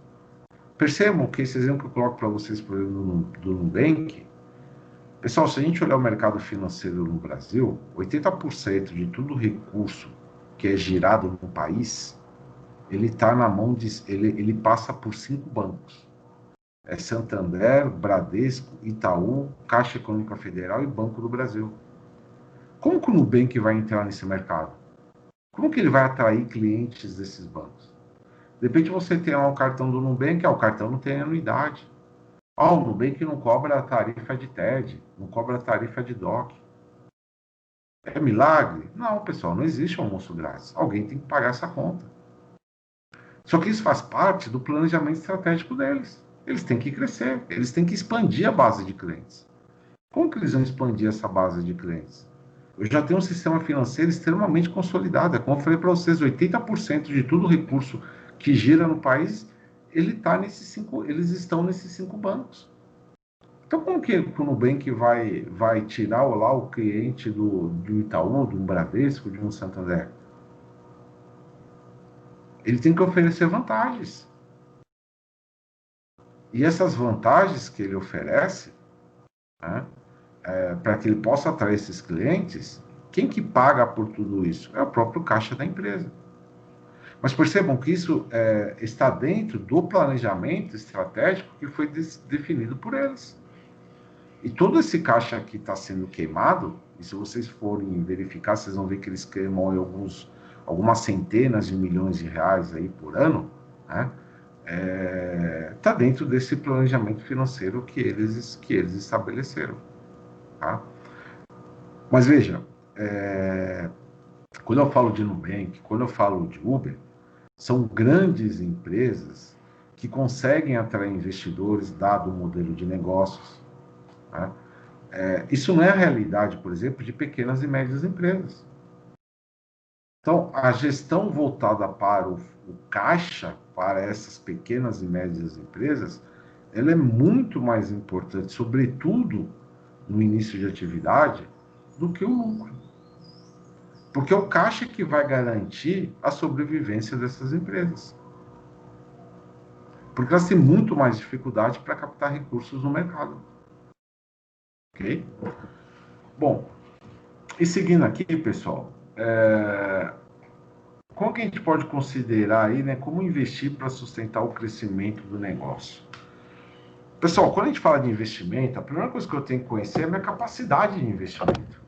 S1: Percebam que esse exemplo que eu coloco para vocês, por exemplo, do Nubank, pessoal, se a gente olhar o mercado financeiro no Brasil, 80% de todo recurso que é girado no país, ele está na mão de. Ele passa por 5 bancos. É Santander, Bradesco, Itaú, Caixa Econômica Federal e Banco do Brasil. Como que o Nubank vai entrar nesse mercado? Como que ele vai atrair clientes desses bancos? De repente você tem lá o cartão do Nubank, o cartão não tem anuidade. O Nubank não cobra tarifa de TED, não cobra tarifa de DOC. É milagre? Não, pessoal, não existe almoço grátis. Alguém tem que pagar essa conta. Só que isso faz parte do planejamento estratégico deles. Eles têm que crescer, eles têm que expandir a base de clientes. Como que eles vão expandir essa base de clientes? Eu já tenho um sistema financeiro extremamente consolidado. Como eu falei para vocês, 80% de todo o recurso que gira no país, eles estão nesses 5 bancos. Então, como que o Nubank vai tirar lá o cliente do Itaú, do Bradesco, de um Santander? Ele tem que oferecer vantagens. E essas vantagens que ele oferece, né, para que ele possa atrair esses clientes, quem que paga por tudo isso? É o próprio caixa da empresa. Mas percebam que isso está dentro do planejamento estratégico que foi definido por eles. E todo esse caixa que está sendo queimado, e se vocês forem verificar, vocês vão ver que eles queimam algumas centenas de milhões de reais aí por ano, né? Está dentro desse planejamento financeiro que eles estabeleceram. Tá? Mas veja, quando eu falo de Nubank, quando eu falo de Uber, são grandes empresas que conseguem atrair investidores, dado o modelo de negócios. Tá? Isso não é a realidade, por exemplo, de pequenas e médias empresas. Então, a gestão voltada para o caixa, para essas pequenas e médias empresas, ela é muito mais importante, sobretudo no início de atividade, do que o lucro. Porque é o caixa que vai garantir a sobrevivência dessas empresas. Porque elas têm muito mais dificuldade para captar recursos no mercado. Ok? Bom, e seguindo aqui, pessoal, como que a gente pode considerar aí, né, como investir para sustentar o crescimento do negócio? Pessoal, quando a gente fala de investimento, a primeira coisa que eu tenho que conhecer é a minha capacidade de investimento.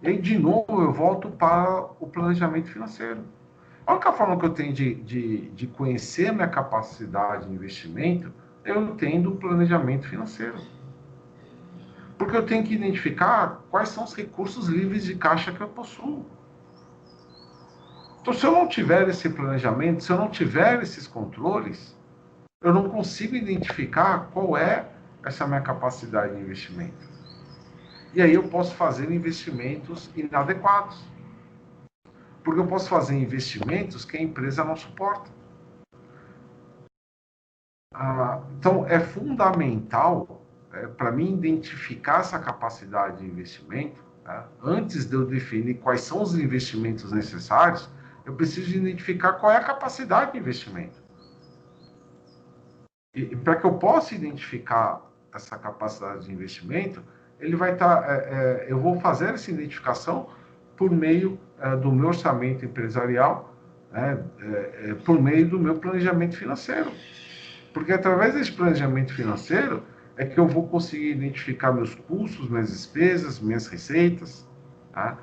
S1: E aí, de novo, eu volto para o planejamento financeiro. A única forma que eu tenho de conhecer a minha capacidade de investimento é eu tendo um planejamento financeiro. Porque eu tenho que identificar quais são os recursos livres de caixa que eu possuo. Então, se eu não tiver esse planejamento, se eu não tiver esses controles, eu não consigo identificar qual é essa minha capacidade de investimento. E aí eu posso fazer investimentos inadequados. Porque eu posso fazer investimentos que a empresa não suporta. Então, é fundamental para mim identificar essa capacidade de investimento Tá? Antes de eu definir quais são os investimentos necessários, eu preciso identificar qual é a capacidade de investimento. E para que eu possa identificar essa capacidade de investimento, ele vai estar, eu vou fazer essa identificação por meio do meu orçamento empresarial, por meio do meu planejamento financeiro. Porque através desse planejamento financeiro é que eu vou conseguir identificar meus custos, minhas despesas, minhas receitas. Tá?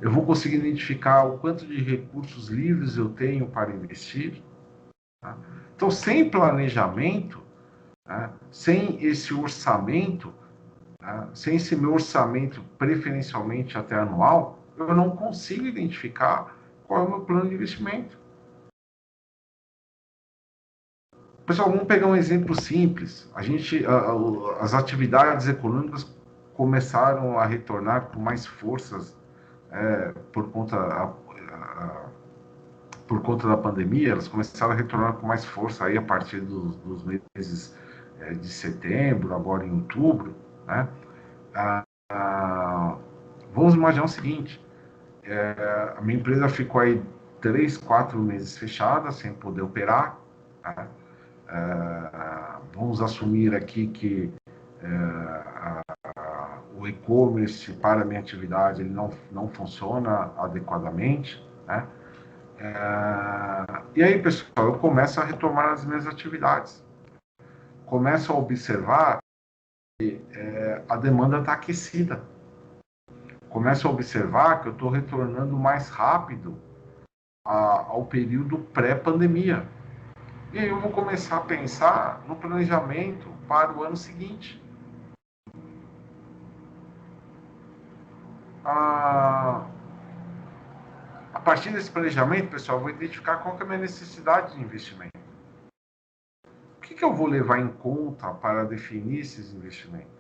S1: Eu vou conseguir identificar o quanto de recursos livres eu tenho para investir. Tá? Então, sem planejamento, sem esse orçamento, sem esse meu orçamento preferencialmente até anual, eu não consigo identificar qual é o meu plano de investimento. Pessoal, vamos pegar um exemplo simples. As atividades econômicas começaram a retornar com mais forças por conta da pandemia. Elas começaram a retornar com mais força aí a partir dos meses de setembro, agora em outubro, né? Vamos imaginar o seguinte: a minha empresa ficou aí 3, 4 meses fechada, sem poder operar, né? Vamos assumir aqui que o e-commerce para a minha atividade ele não funciona adequadamente, né? E aí, pessoal, eu começo a retomar as minhas atividades. Começo a observar que a demanda está aquecida. Começo a observar que eu estou retornando mais rápido ao período pré-pandemia. E aí eu vou começar a pensar no planejamento para o ano seguinte. A partir desse planejamento, pessoal, eu vou identificar qual que é a minha necessidade de investimento. O que eu vou levar em conta para definir esses investimentos?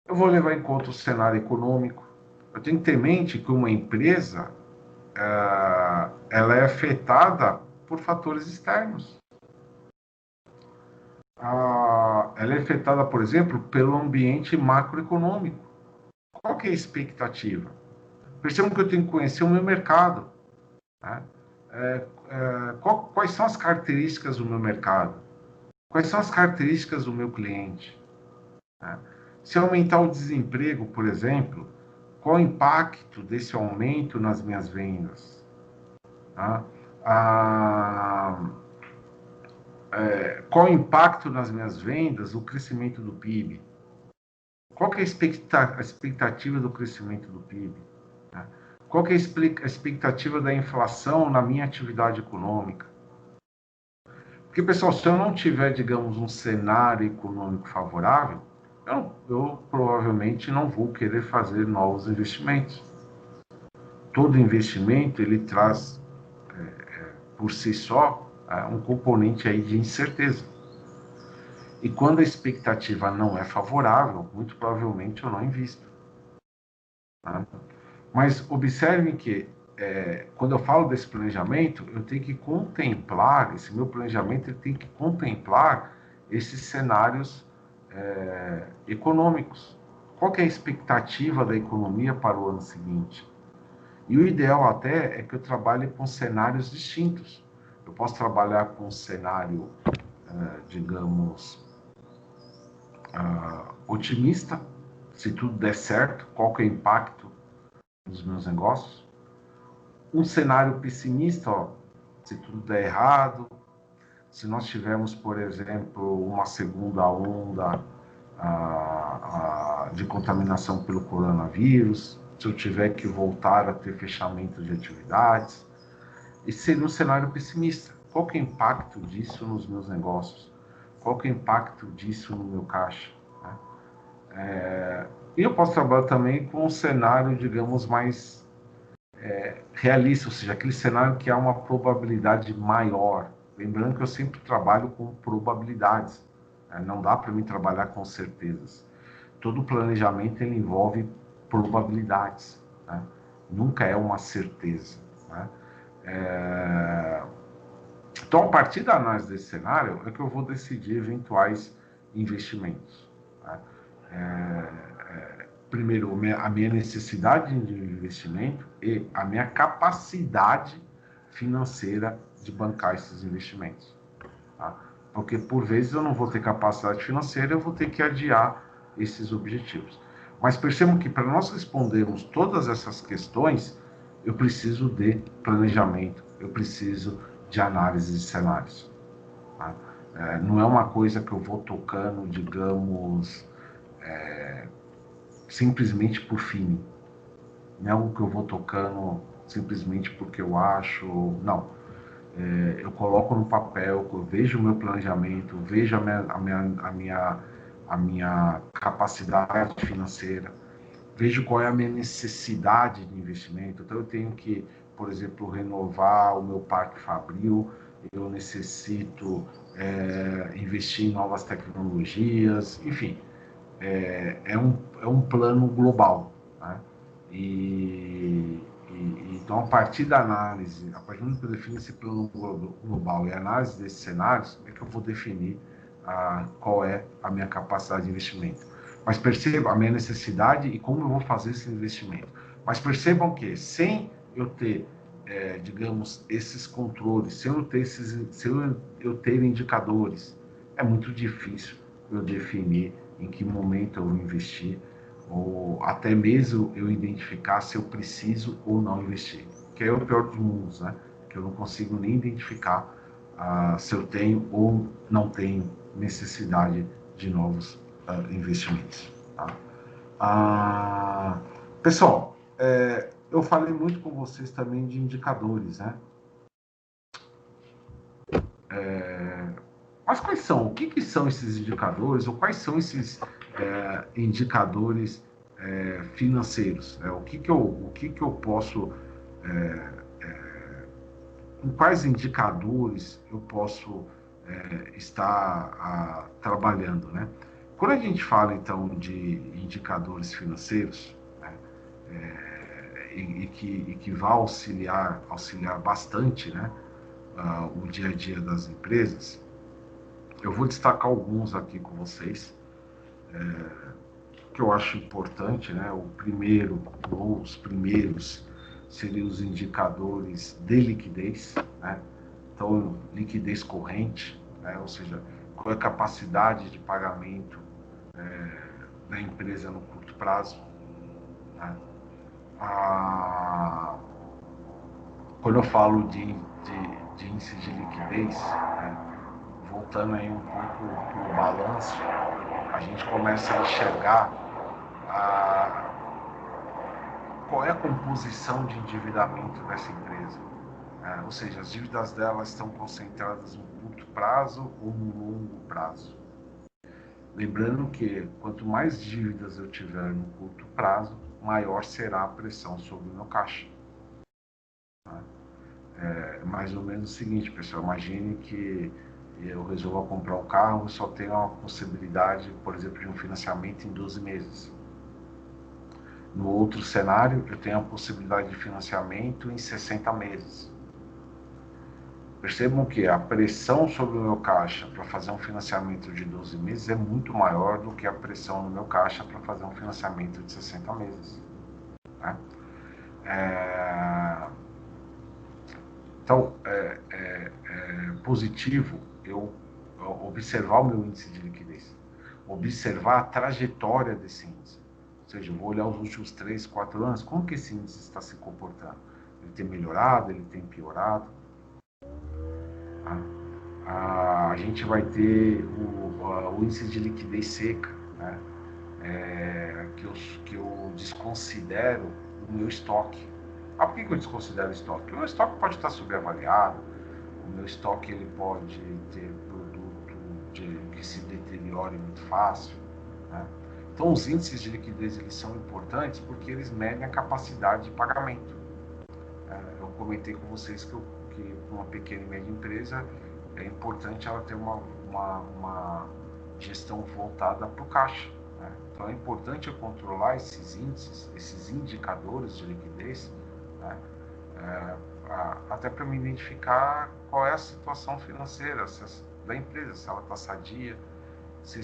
S1: Eu vou levar em conta o cenário econômico. Eu tenho que ter em mente que uma empresa ela é afetada por fatores externos. Ela é afetada, por exemplo, pelo ambiente macroeconômico. Qual que é a expectativa? Percebam que eu tenho que conhecer o meu mercado. Né? Quais são as características do meu mercado? Quais são as características do meu cliente? Né? Se aumentar o desemprego, por exemplo, qual o impacto desse aumento nas minhas vendas? Tá? Qual o impacto nas minhas vendas, o crescimento do PIB? Qual que é a expectativa do crescimento do PIB? Né? Qual que é a expectativa da inflação na minha atividade econômica? Porque, pessoal, se eu não tiver, digamos, um cenário econômico favorável, eu provavelmente não vou querer fazer novos investimentos. Todo investimento, ele traz, por si só, um componente aí de incerteza. E quando a expectativa não é favorável, muito provavelmente eu não invisto. Tá? Mas observem que, quando eu falo desse planejamento, eu tenho que contemplar, esse meu planejamento ele tem que contemplar esses cenários econômicos. Qual que é a expectativa da economia para o ano seguinte? E o ideal até é que eu trabalhe com cenários distintos. Eu posso trabalhar com um cenário, digamos, otimista, se tudo der certo, qual que é o impacto dos meus negócios. Um cenário pessimista, se tudo der errado, se nós tivermos, por exemplo, uma segunda onda de contaminação pelo coronavírus, se eu tiver que voltar a ter fechamento de atividades, esse seria um cenário pessimista. Qual que é o impacto disso nos meus negócios? Qual que é o impacto disso no meu caixa? E eu posso trabalhar também com um cenário, digamos, mais realista, ou seja, aquele cenário que há uma probabilidade maior. Lembrando que eu sempre trabalho com probabilidades, não dá para mim trabalhar com certezas. Todo planejamento ele envolve probabilidades, né? Nunca é uma certeza. Né? Então, a partir da análise desse cenário, é que eu vou decidir eventuais investimentos. Né? primeiro, a minha necessidade de investimento e a minha capacidade financeira de bancar esses investimentos. Tá? Porque, por vezes, eu não vou ter capacidade financeira, eu vou ter que adiar esses objetivos. Mas percebam que, para nós respondermos todas essas questões, eu preciso de planejamento, eu preciso de análise de cenários. Tá? Não é uma coisa que eu vou tocando, digamos, simplesmente por fim. Não é algo que eu vou tocando simplesmente porque eu acho. Não. Eu coloco no papel, eu vejo o meu planejamento, vejo a minha capacidade financeira, vejo qual é a minha necessidade de investimento. Então, eu tenho que, por exemplo, renovar o meu parque fabril, eu necessito investir em novas tecnologias, enfim, é um plano global. Né? Então, a partir da análise, a partir do momento que eu defino esse plano global e a análise desses cenários, é que eu vou definir qual é a minha capacidade de investimento. Mas percebam a minha necessidade e como eu vou fazer esse investimento. Mas percebam que, sem eu ter, digamos, esses controles, sem eu ter indicadores, é muito difícil eu definir em que momento eu vou investir, ou até mesmo eu identificar se eu preciso ou não investir, que é o pior dos mundos, né? Que eu não consigo nem identificar se eu tenho ou não tenho necessidade de novos investimentos. Tá? Pessoal, eu falei muito com vocês também de indicadores, né? Mas quais são? O que são esses indicadores? Ou quais são esses indicadores financeiros? O que eu posso... em quais indicadores eu posso estar trabalhando, né? Quando a gente fala, então, de indicadores financeiros, né, e que vai auxiliar bastante, né, o dia a dia das empresas, eu vou destacar alguns aqui com vocês, que eu acho importante, né? O primeiro, ou os primeiros, seriam os indicadores de liquidez, né? Então, liquidez corrente, né? Ou seja, qual é a capacidade de pagamento da empresa no curto prazo, né? Quando eu falo de índice de liquidez, né? Voltando aí um pouco para o balanço, a gente começa a enxergar qual é a composição de endividamento dessa empresa. Ou seja, as dívidas delas estão concentradas no curto prazo ou no longo prazo. Lembrando que quanto mais dívidas eu tiver no curto prazo, maior será a pressão sobre o meu caixa. É mais ou menos o seguinte, pessoal, imagine que eu resolvo comprar um carro e só tenho a possibilidade, por exemplo, de um financiamento em 12 meses. No outro cenário, eu tenho a possibilidade de financiamento em 60 meses. Percebam que a pressão sobre o meu caixa para fazer um financiamento de 12 meses é muito maior do que a pressão no meu caixa para fazer um financiamento de 60 meses. Né? Então, é positivo eu observar o meu índice de liquidez, observar a trajetória desse índice. Ou seja, eu vou olhar os últimos 3, 4 anos, como que esse índice está se comportando? Ele tem melhorado, ele tem piorado? A gente vai ter o índice de liquidez seca, né? Que eu desconsidero o meu estoque. Por que eu desconsidero o estoque? Porque o meu estoque pode estar subavaliado, o meu estoque ele pode ter produto que se deteriore muito fácil. Né? Então, os índices de liquidez eles são importantes porque eles medem a capacidade de pagamento. Eu comentei com vocês que uma pequena e média empresa é importante ela ter uma gestão voltada para o caixa. Né? Então, é importante eu controlar esses índices, esses indicadores de liquidez, né? Até para me identificar qual é a situação financeira da empresa, se ela está sadia, se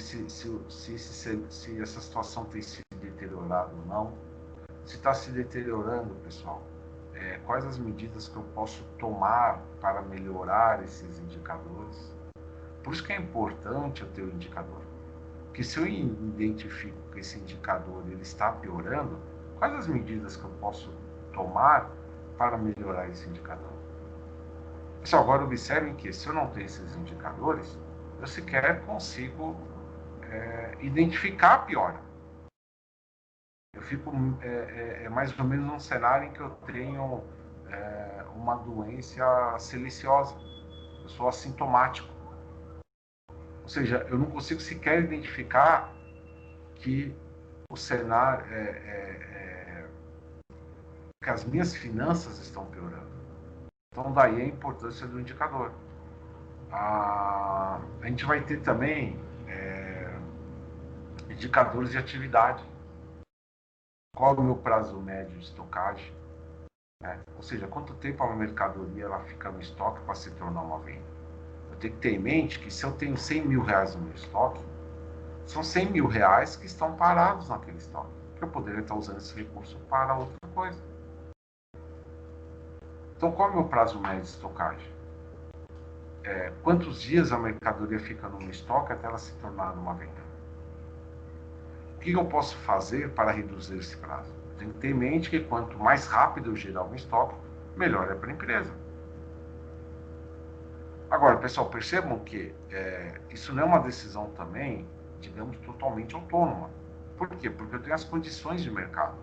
S1: essa situação tem se deteriorado ou não. Se está se deteriorando, pessoal, quais as medidas que eu posso tomar para melhorar esses indicadores? Por isso que é importante eu ter o indicador. Porque se eu identifico que esse indicador ele está piorando, quais as medidas que eu posso tomar para melhorar esse indicador? Pessoal, agora observem que se eu não tenho esses indicadores, eu sequer consigo identificar a piora. Eu fico mais ou menos num cenário em que eu tenho uma doença silenciosa. Eu sou assintomático. Ou seja, eu não consigo sequer identificar que o cenário, que as minhas finanças estão piorando. Então, daí a importância do indicador. A gente vai ter também indicadores de atividade. Qual é o meu prazo médio de estocagem? Ou seja, quanto tempo a mercadoria ela fica no estoque para se tornar uma venda? Eu tenho que ter em mente que se eu tenho 100 mil reais no meu estoque, são 100 mil reais que estão parados naquele estoque. Eu poderia estar usando esse recurso para outra coisa. Então, qual é o meu prazo médio de estocagem? Quantos dias a mercadoria fica no meu estoque até ela se tornar uma venda? O que eu posso fazer para reduzir esse prazo? Eu tenho que ter em mente que quanto mais rápido eu gerar um estoque, melhor é para a empresa. Agora, pessoal, percebam que isso não é uma decisão também, digamos, totalmente autônoma. Por quê? Porque eu tenho as condições de mercado.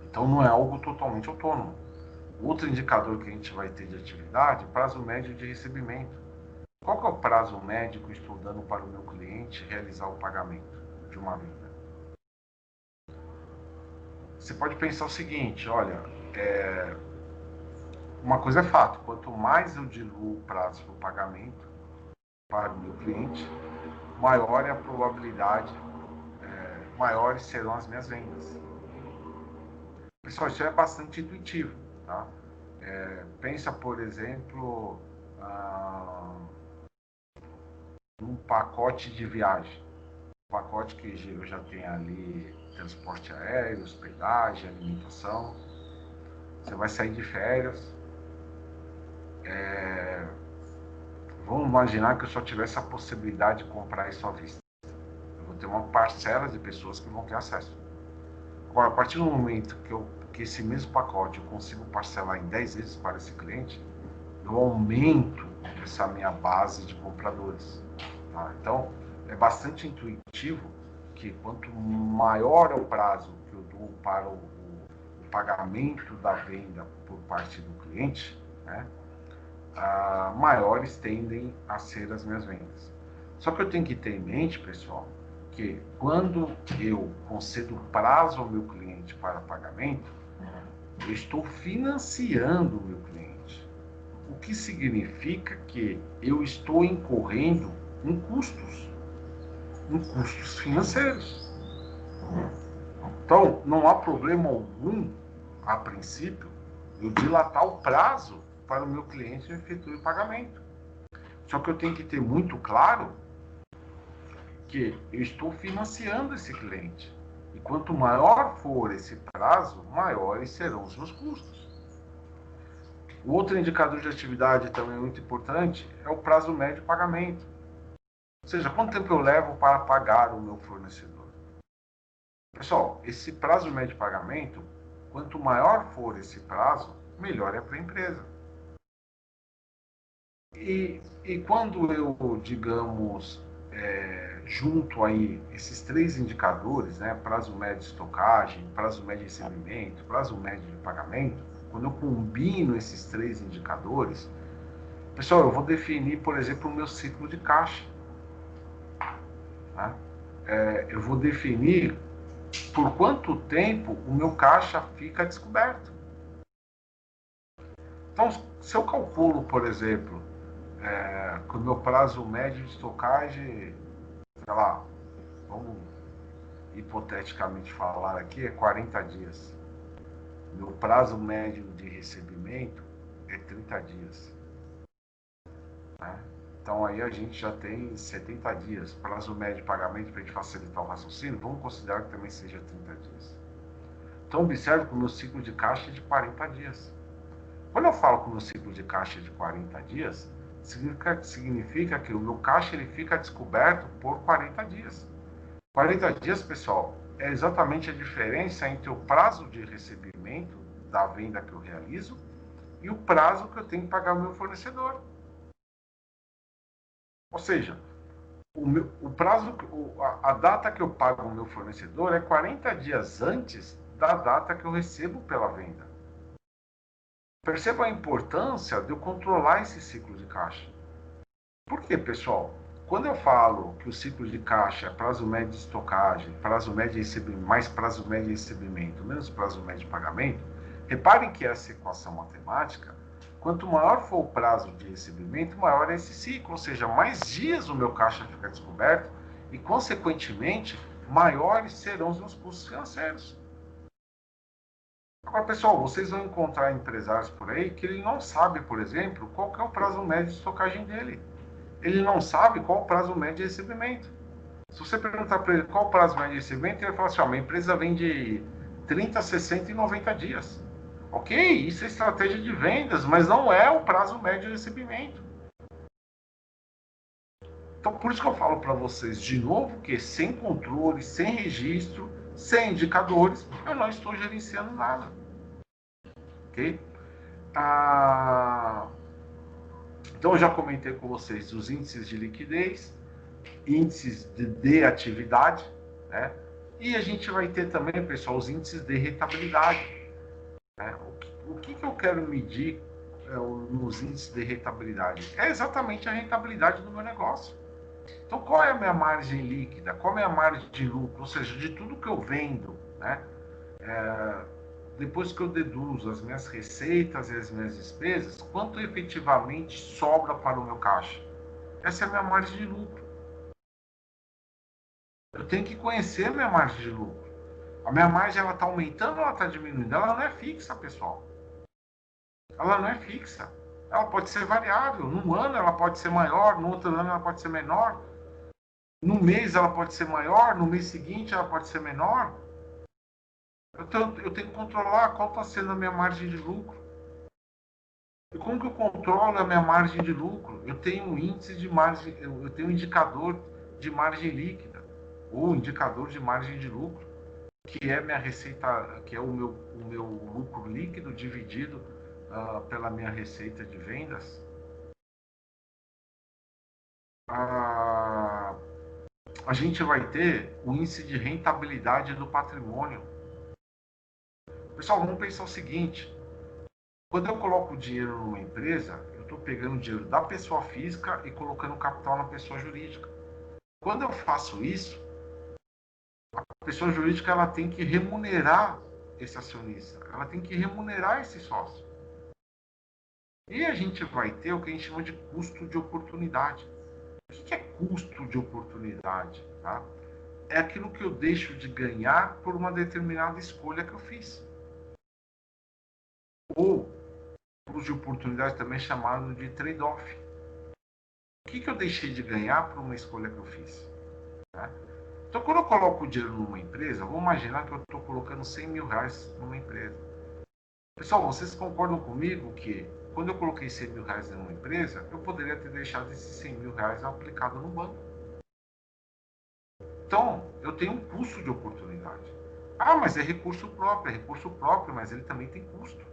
S1: Então, não é algo totalmente autônomo. Outro indicador que a gente vai ter de atividade, prazo médio de recebimento. Qual que é o prazo médio que eu estou dando para o meu cliente realizar o pagamento de uma venda? Você pode pensar o seguinte, olha, uma coisa é fato, quanto mais eu diluo o prazo do pagamento para o meu cliente, maior é a probabilidade, maiores serão as minhas vendas. Pessoal, isso é bastante intuitivo, tá? Pensa, por exemplo, num pacote de viagem. Um pacote que eu já tenho ali transporte aéreo, hospedagem, alimentação. Você vai sair de férias. Vamos imaginar que eu só tivesse a possibilidade de comprar isso à vista. Eu vou ter uma parcela de pessoas que vão ter acesso. Agora, a partir do momento que esse mesmo pacote eu consigo parcelar em 10 vezes para esse cliente, eu aumento essa minha base de compradores. Tá? Então, é bastante intuitivo que quanto maior é o prazo que eu dou para o pagamento da venda por parte do cliente, né, maiores tendem a ser as minhas vendas. Só que eu tenho que ter em mente, pessoal, que quando eu concedo prazo ao meu cliente para pagamento, eu estou financiando o meu cliente. O que significa que eu estou incorrendo em custos financeiros. Então, não há problema algum, a princípio, eu dilatar o prazo para o meu cliente efetuar o pagamento. Só que eu tenho que ter muito claro que eu estou financiando esse cliente. E quanto maior for esse prazo, maiores serão os meus custos. O outro indicador de atividade também muito importante é o prazo médio de pagamento. Ou seja, quanto tempo eu levo para pagar o meu fornecedor? Pessoal, esse prazo médio de pagamento, quanto maior for esse prazo, melhor é para a empresa. E quando eu, digamos, junto aí esses três indicadores, né, prazo médio de estocagem, prazo médio de recebimento, prazo médio de pagamento, quando eu combino esses três indicadores, pessoal, eu vou definir, por exemplo, o meu ciclo de caixa. Tá? Eu vou definir por quanto tempo o meu caixa fica descoberto. Então, se eu calculo, por exemplo, que o meu prazo médio de estocagem, sei lá, vamos hipoteticamente falar aqui, é 40 dias. Meu prazo médio de recebimento é 30 dias. Né? Então aí a gente já tem 70 dias, prazo médio de pagamento para a gente facilitar o raciocínio, vamos considerar que também seja 30 dias. Então observe que o meu ciclo de caixa é de 40 dias. Quando eu falo que o meu ciclo de caixa é de 40 dias, significa que o meu caixa ele fica descoberto por 40 dias. 40 dias, pessoal, é exatamente a diferença entre o prazo de recebimento da venda que eu realizo e o prazo que eu tenho que pagar o meu fornecedor. Ou seja, o prazo, a data que eu pago o meu fornecedor é 40 dias antes da data que eu recebo pela venda. Perceba a importância de eu controlar esse ciclo de caixa. Por quê, pessoal? Quando eu falo que o ciclo de caixa é prazo médio de estocagem, prazo médio de recebimento, mais prazo médio de recebimento, menos prazo médio de pagamento, reparem que essa equação matemática, quanto maior for o prazo de recebimento, maior é esse ciclo, ou seja, mais dias o meu caixa fica descoberto e, consequentemente, maiores serão os meus custos financeiros. Agora, pessoal, vocês vão encontrar empresários por aí que ele não sabe, por exemplo, qual que é o prazo médio de estocagem dele. Ele não sabe qual o prazo médio de recebimento. Se você perguntar para ele qual o prazo médio de recebimento, ele vai falar assim, minha empresa vende 30, 60 e 90 dias. Ok, isso é estratégia de vendas, mas não é o prazo médio de recebimento. Então, por isso que eu falo para vocês, de novo, que sem controle, sem registro, sem indicadores, eu não estou gerenciando nada. Ok? Então, eu já comentei com vocês os índices de liquidez, índices de atividade, né? E a gente vai ter também, pessoal, os índices de rentabilidade. Né? O que eu quero medir nos índices de rentabilidade? É exatamente a rentabilidade do meu negócio. Então, qual é a minha margem líquida? Qual é a minha margem de lucro? Ou seja, de tudo que eu vendo, né? Depois que eu deduzo as minhas receitas e as minhas despesas, quanto efetivamente sobra para o meu caixa? Essa é a minha margem de lucro. Eu tenho que conhecer a minha margem de lucro. A minha margem ela está aumentando ou ela está diminuindo? Ela não é fixa, pessoal. Ela não é fixa. Ela pode ser variável. Num ano ela pode ser maior, no outro ano ela pode ser menor. No mês ela pode ser maior, no mês seguinte ela pode ser menor. Eu tenho que controlar qual está sendo a minha margem de lucro. E como que eu controlo a minha margem de lucro? Eu tenho um índice de margem, eu tenho um indicador de margem líquida, ou indicador de margem de lucro, que é minha receita, que é o meu lucro líquido dividido pela minha receita de vendas. A gente vai ter o índice de rentabilidade do patrimônio. Pessoal, vamos pensar o seguinte: quando eu coloco dinheiro numa empresa, eu estou pegando o dinheiro da pessoa física e colocando capital na pessoa jurídica. Quando eu faço isso, a pessoa jurídica ela tem que remunerar esse acionista, ela tem que remunerar esse sócio. E a gente vai ter o que a gente chama de custo de oportunidade. O que é custo de oportunidade? Tá? É aquilo que eu deixo de ganhar por uma determinada escolha que eu fiz. Ou custo de oportunidade também chamado de trade-off. O que eu deixei de ganhar por uma escolha que eu fiz? Tá? Então, quando eu coloco o dinheiro numa empresa, vamos imaginar que eu estou colocando 100 mil reais numa empresa. Pessoal, vocês concordam comigo que quando eu coloquei 100 mil reais numa empresa, eu poderia ter deixado esses 100 mil reais aplicado no banco. Então, eu tenho um custo de oportunidade. Ah, mas é recurso próprio, mas ele também tem custo.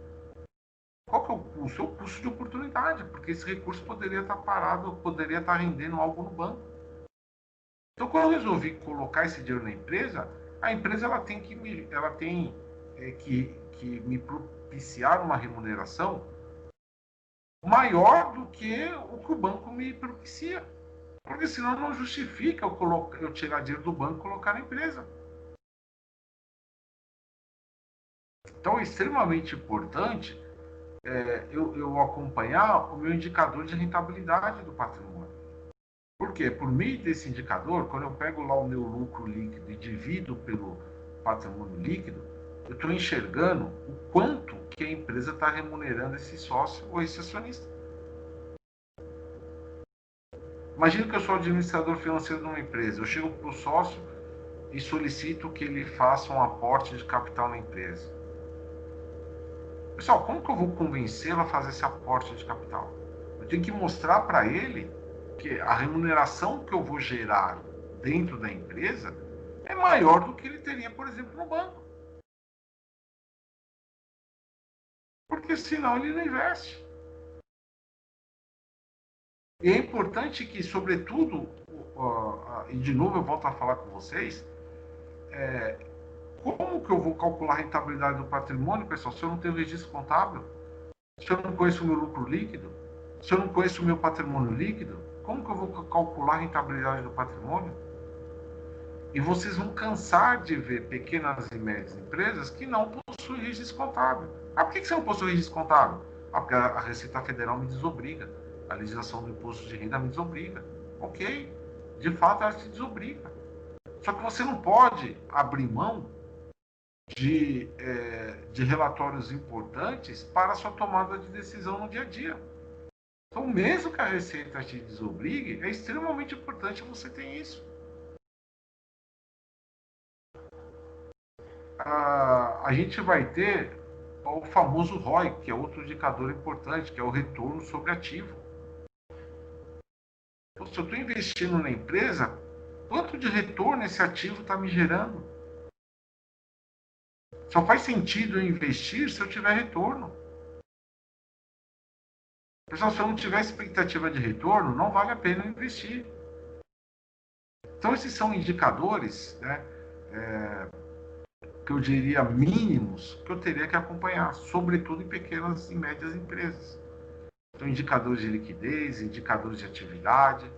S1: Qual que é o custo? É o custo de oportunidade, porque esse recurso poderia estar parado, poderia estar rendendo algo no banco. Então, quando eu resolvi colocar esse dinheiro na empresa, a empresa ela tem que me propiciar uma remuneração maior do que o que o banco me propicia. Porque senão não justifica eu tirar dinheiro do banco e colocar na empresa. Então é extremamente importante eu acompanhar o meu indicador de rentabilidade do patrimônio. Por quê? Por meio desse indicador, quando eu pego lá o meu lucro líquido e divido pelo patrimônio líquido, eu estou enxergando o quanto que a empresa está remunerando esse sócio ou esse acionista. Imagina que eu sou administrador financeiro de uma empresa. Eu chego para o sócio e solicito que ele faça um aporte de capital na empresa. Pessoal, como que eu vou convencê-lo a fazer esse aporte de capital? Eu tenho que mostrar para ele que a remuneração que eu vou gerar dentro da empresa é maior do que ele teria, por exemplo, no banco. Porque senão ele não investe. E é importante que, sobretudo, e de novo eu volto a falar com vocês, como que eu vou calcular a rentabilidade do patrimônio, pessoal, se eu não tenho registro contábil? Se eu não conheço o meu lucro líquido? Se eu não conheço o meu patrimônio líquido? Como que eu vou calcular a rentabilidade do patrimônio? E vocês vão cansar de ver pequenas e médias empresas que não possuem registro contábil. Ah, por que você não possui registro contábil? Ah, porque a Receita Federal me desobriga. A legislação do imposto de renda me desobriga. Ok, de fato ela te desobriga. Só que você não pode abrir mão de relatórios importantes para a sua tomada de decisão no dia a dia. Então, mesmo que a Receita te desobrigue, é extremamente importante você ter isso. A gente vai ter o famoso ROI, que é outro indicador importante, que é o retorno sobre ativo. Então, se eu estou investindo na empresa, quanto de retorno esse ativo está me gerando? Só faz sentido eu investir se eu tiver retorno. Pessoal, se eu não tiver expectativa de retorno, não vale a pena investir. Então, esses são indicadores, né, que eu diria mínimos, que eu teria que acompanhar, sobretudo em pequenas e médias empresas. Então, indicadores de liquidez, indicadores de atividade,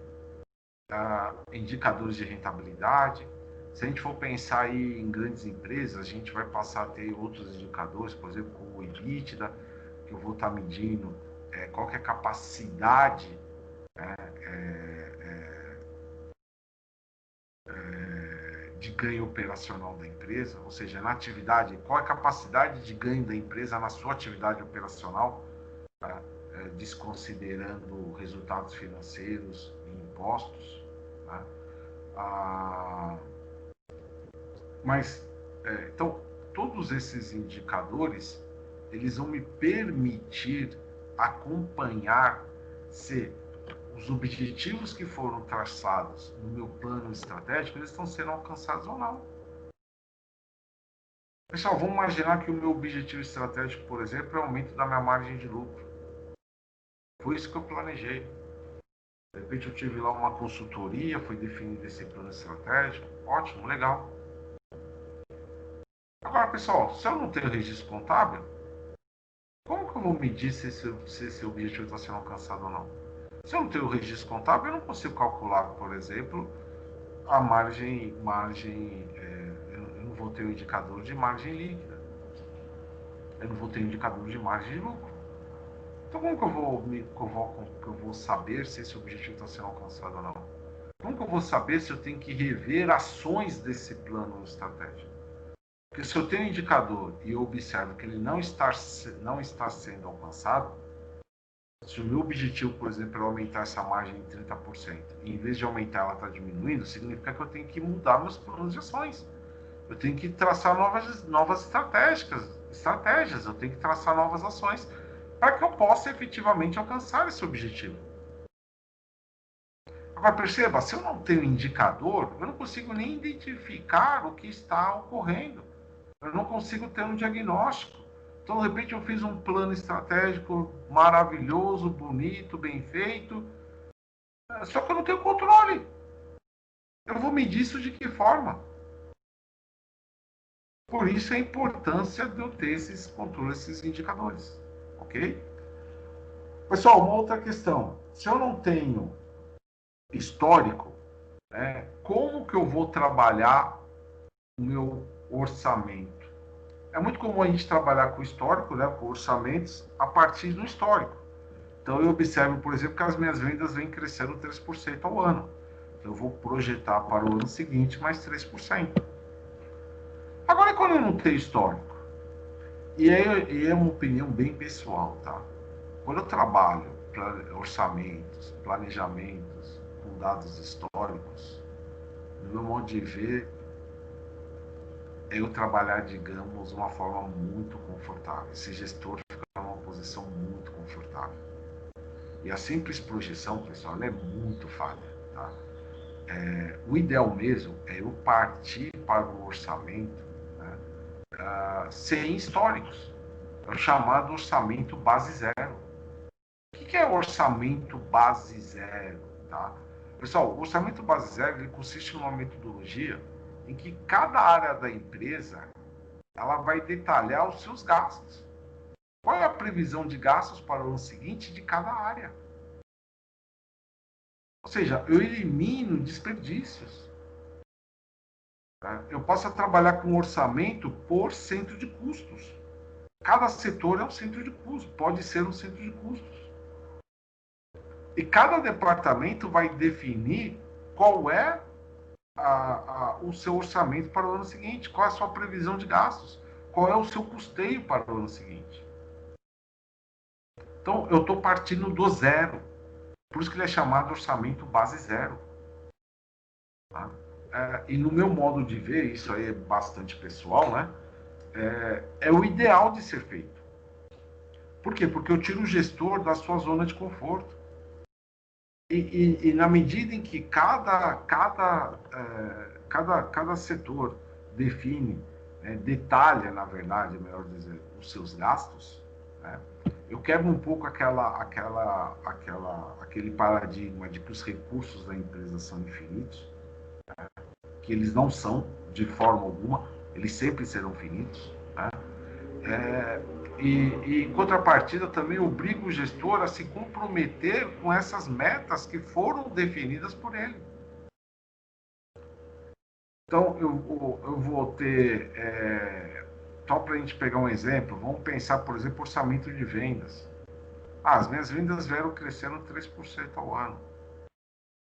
S1: indicadores de rentabilidade. Se a gente for pensar aí em grandes empresas, a gente vai passar a ter outros indicadores, por exemplo, como o EBITDA, que eu vou estar medindo qual que é a capacidade de ganho operacional da empresa, ou seja, na atividade, qual é a capacidade de ganho da empresa na sua atividade operacional, tá? Desconsiderando resultados financeiros e impostos. Tá? Mas, então, todos esses indicadores, eles vão me permitir acompanhar se os objetivos que foram traçados no meu plano estratégico, eles estão sendo alcançados ou não. Pessoal, vamos imaginar que o meu objetivo estratégico, por exemplo, é o aumento da minha margem de lucro. Foi isso que eu planejei. De repente eu tive lá uma consultoria, foi definido esse plano estratégico. Ótimo, legal. Agora, pessoal, se eu não tenho registro contábil, como que eu vou medir se esse objetivo está sendo alcançado ou não? Se eu não tenho registro contábil, eu não consigo calcular, por exemplo, a margem, eu não vou ter o indicador de margem líquida. Eu não vou ter indicador de margem de lucro. Então, como que eu vou saber se esse objetivo está sendo alcançado ou não? Como que eu vou saber se eu tenho que rever ações desse plano estratégico? Porque se eu tenho um indicador e eu observo que ele não está sendo alcançado, se o meu objetivo, por exemplo, é aumentar essa margem em 30%, e em vez de aumentar ela está diminuindo, significa que eu tenho que mudar meus planos de ações. Eu tenho que traçar novas estratégias, eu tenho que traçar novas ações para que eu possa efetivamente alcançar esse objetivo. Agora, perceba, se eu não tenho indicador, eu não consigo nem identificar o que está ocorrendo. Eu não consigo ter um diagnóstico. Então, de repente, eu fiz um plano estratégico maravilhoso, bonito, bem feito, só que eu não tenho controle. Eu vou medir isso de que forma? Por isso a importância de eu ter esses controles, esses indicadores. Ok? Pessoal, uma outra questão. Se eu não tenho histórico, como que eu vou trabalhar o meu orçamento? É muito comum a gente trabalhar com histórico, com orçamentos, a partir do histórico. Então, eu observo, por exemplo, que as minhas vendas vêm crescendo 3% ao ano. Então, eu vou projetar para o ano seguinte mais 3%. Agora, quando eu não tenho histórico, e é uma opinião bem pessoal, tá? Quando eu trabalho orçamentos, planejamentos, com dados históricos, no meu modo de ver, é eu trabalhar, digamos, de uma forma muito confortável. Esse gestor fica numa posição muito confortável. E a simples projeção, pessoal, ela é muito falha. Tá? O ideal mesmo é eu partir para o orçamento, né, sem históricos. É o chamado orçamento base zero. O que é orçamento base zero? Tá? Pessoal, o orçamento base zero ele consiste numa metodologia em que cada área da empresa ela vai detalhar os seus gastos. Qual é a previsão de gastos para o ano seguinte de cada área? Ou seja, eu elimino desperdícios. Tá? Eu posso trabalhar com orçamento por centro de custos. Cada setor é um centro de custos, pode ser um centro de custos. E cada departamento vai definir qual é o seu orçamento para o ano seguinte, qual é a sua previsão de gastos, qual é o seu custeio para o ano seguinte. Então, eu estou partindo do zero. Por isso que ele é chamado orçamento base zero. Tá? E no meu modo de ver, isso aí é bastante pessoal, né? É o ideal de ser feito. Por quê? Porque eu tiro o gestor da sua zona de conforto. E na medida em que cada setor define, detalha, na verdade, melhor dizer, os seus gastos, né? Eu quebro um pouco aquele paradigma de que os recursos da empresa são infinitos, né? Que eles não são, de forma alguma, eles sempre serão finitos, né? Em contrapartida, também obriga o gestor a se comprometer com essas metas que foram definidas por ele. Então, eu vou ter, só para a gente pegar um exemplo, vamos pensar, por exemplo, orçamento de vendas. As minhas vendas vieram crescendo 3% ao ano.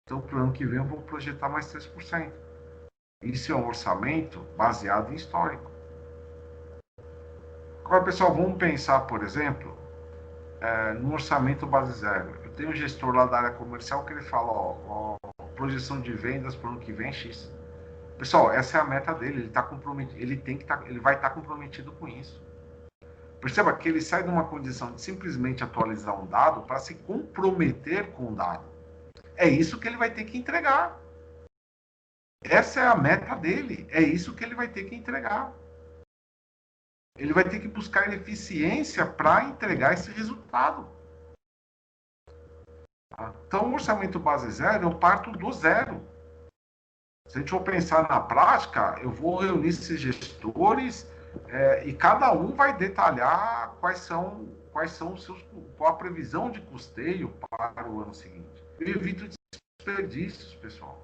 S1: Então, para o ano que vem, eu vou projetar mais 3%. Isso é um orçamento baseado em histórico. Agora, pessoal, vamos pensar, por exemplo, no orçamento base zero. Eu tenho um gestor lá da área comercial que ele fala, projeção de vendas para o ano que vem X. Pessoal, essa é a meta dele, ele está comprometido, ele vai estar comprometido com isso. Perceba que ele sai de uma condição de simplesmente atualizar um dado para se comprometer com o dado. É isso que ele vai ter que entregar. Essa é a meta dele, é isso que ele vai ter que entregar. Ele vai ter que buscar eficiência para entregar esse resultado. Então, o orçamento base zero, eu parto do zero. Se a gente for pensar na prática, eu vou reunir esses gestores e cada um vai detalhar qual a previsão de custeio para o ano seguinte. Eu evito desperdícios, pessoal.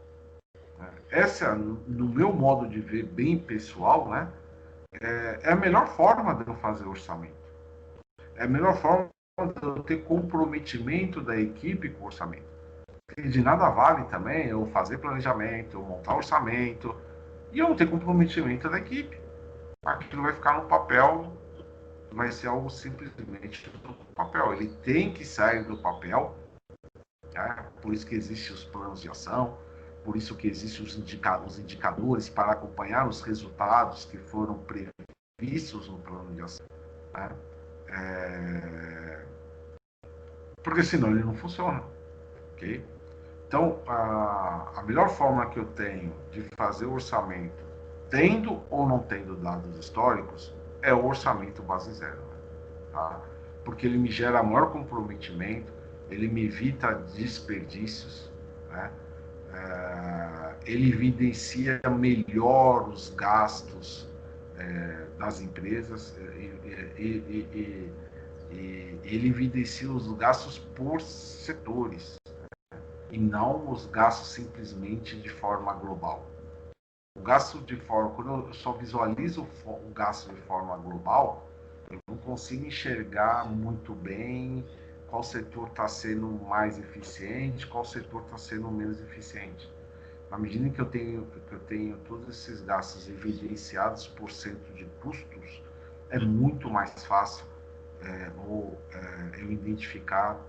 S1: Essa, no meu modo de ver bem pessoal, né, é a melhor forma de eu fazer orçamento. É a melhor forma de eu ter comprometimento da equipe com o orçamento. Porque de nada vale também eu fazer planejamento, eu montar orçamento e eu não ter comprometimento da equipe. Aquilo vai ficar no papel, vai ser algo simplesmente do papel. Ele tem que sair do papel, né? Por isso que existem os planos de ação, por isso que existem os indicadores para acompanhar os resultados que foram previstos no plano de ação, né? Porque senão ele não funciona, ok? Então, a melhor forma que eu tenho de fazer o orçamento, tendo ou não tendo dados históricos, é o orçamento base zero. Tá? Porque ele me gera maior comprometimento, ele me evita desperdícios, né? Ele evidencia melhor os gastos das empresas e ele evidencia os gastos por setores e não os gastos simplesmente de forma global. O gasto de forma, quando eu só visualizo o gasto de forma global, eu não consigo enxergar muito bem qual setor está sendo mais eficiente, qual setor está sendo menos eficiente. Na medida em que eu tenho todos esses gastos evidenciados por cento de custos, é muito mais fácil eu identificar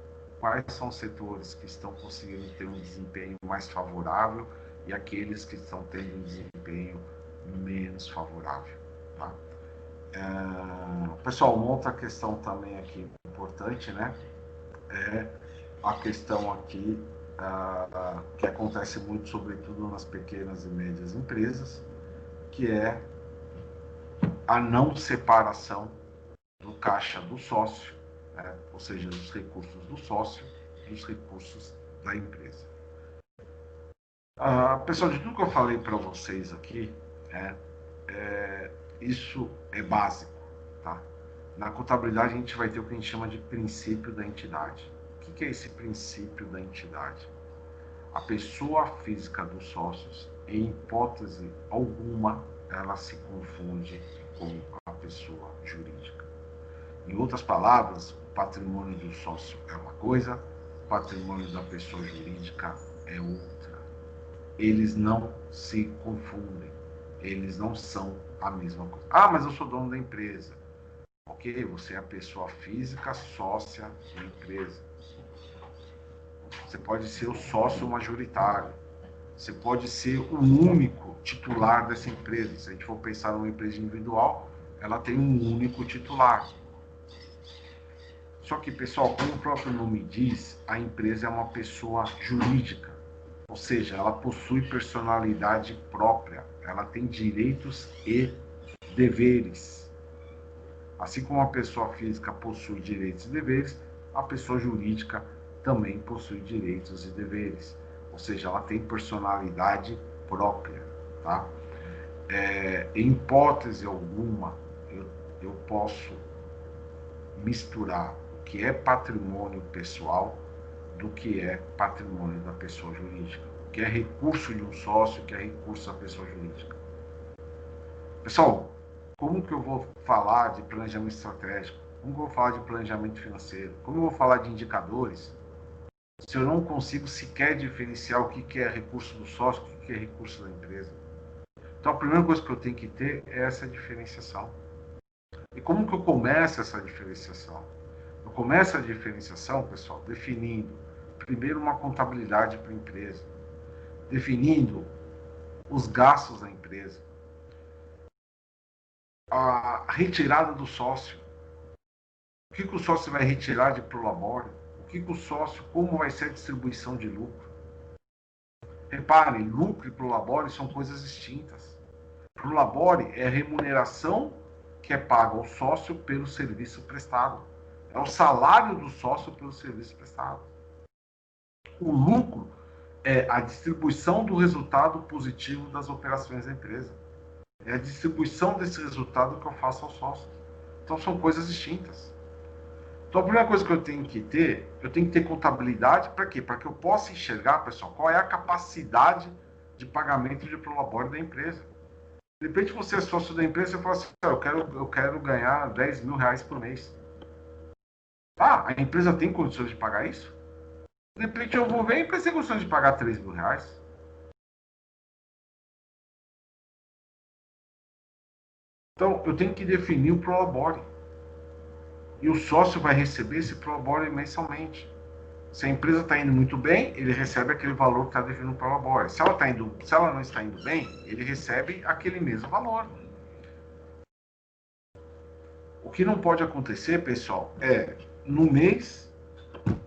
S1: quais são os setores que estão conseguindo ter um desempenho mais favorável e aqueles que estão tendo um desempenho menos favorável. Tá? Pessoal, uma outra questão também aqui importante, né, é a questão aqui que acontece muito, sobretudo nas pequenas e médias empresas, que é a não separação do caixa do sócio, né, ou seja, dos recursos do sócio dos recursos da empresa. Pessoal, de tudo que eu falei para vocês aqui, isso é básico. Tá? Na contabilidade, a gente vai ter o que a gente chama de princípio da entidade. O que é esse princípio da entidade? A pessoa física dos sócios, em hipótese alguma, ela se confunde com a pessoa jurídica. Em outras palavras, o patrimônio do sócio é uma coisa, o patrimônio da pessoa jurídica é outra. Eles não se confundem, eles não são a mesma coisa. Mas eu sou dono da empresa. Ok, você é a pessoa física sócia da empresa. Você pode ser o sócio majoritário. Você pode ser o único titular dessa empresa. Se a gente for pensar numa empresa individual, ela tem um único titular. Só que, pessoal, como o próprio nome diz, a empresa é uma pessoa jurídica. Ou seja, ela possui personalidade própria. Ela tem direitos e deveres. Assim como a pessoa física possui direitos e deveres, a pessoa jurídica também possui direitos e deveres. Ou seja, ela tem personalidade própria. Tá? Em hipótese alguma, eu posso misturar o que é patrimônio pessoal do que é patrimônio da pessoa jurídica. O que é recurso de um sócio, o que é recurso da pessoa jurídica. Pessoal, como que eu vou falar de planejamento estratégico? Como que eu vou falar de planejamento financeiro? Como eu vou falar de indicadores se eu não consigo sequer diferenciar o que é recurso do sócio, o que é recurso da empresa? Então, a primeira coisa que eu tenho que ter é essa diferenciação. E como que eu começo essa diferenciação? Eu começo a diferenciação, pessoal, definindo primeiro uma contabilidade para a empresa, definindo os gastos da empresa, a retirada do sócio, o que o sócio vai retirar de prolabore, o que o sócio, como vai ser a distribuição de lucro. Reparem, lucro e prolabore são coisas distintas. Prolabore é a remuneração que é paga ao sócio pelo serviço prestado. É o salário do sócio pelo serviço prestado. O lucro é a distribuição do resultado positivo das operações da empresa. É a distribuição desse resultado que eu faço aos sócios. Então, são coisas distintas. Então, a primeira coisa que eu tenho que ter contabilidade para quê? Para que eu possa enxergar, pessoal, qual é a capacidade de pagamento de prolabore da empresa. De repente, você é sócio da empresa e fala assim, eu quero ganhar 10 mil reais por mês. A empresa tem condições de pagar isso? De repente, eu vou ver a empresa tem condições de pagar 3 mil reais. Então, eu tenho que definir o prolabore. E o sócio vai receber esse prolabore mensalmente. Se a empresa está indo muito bem, ele recebe aquele valor que está devendo no prolabore. Se ela não está indo bem, ele recebe aquele mesmo valor. O que não pode acontecer, pessoal, é no mês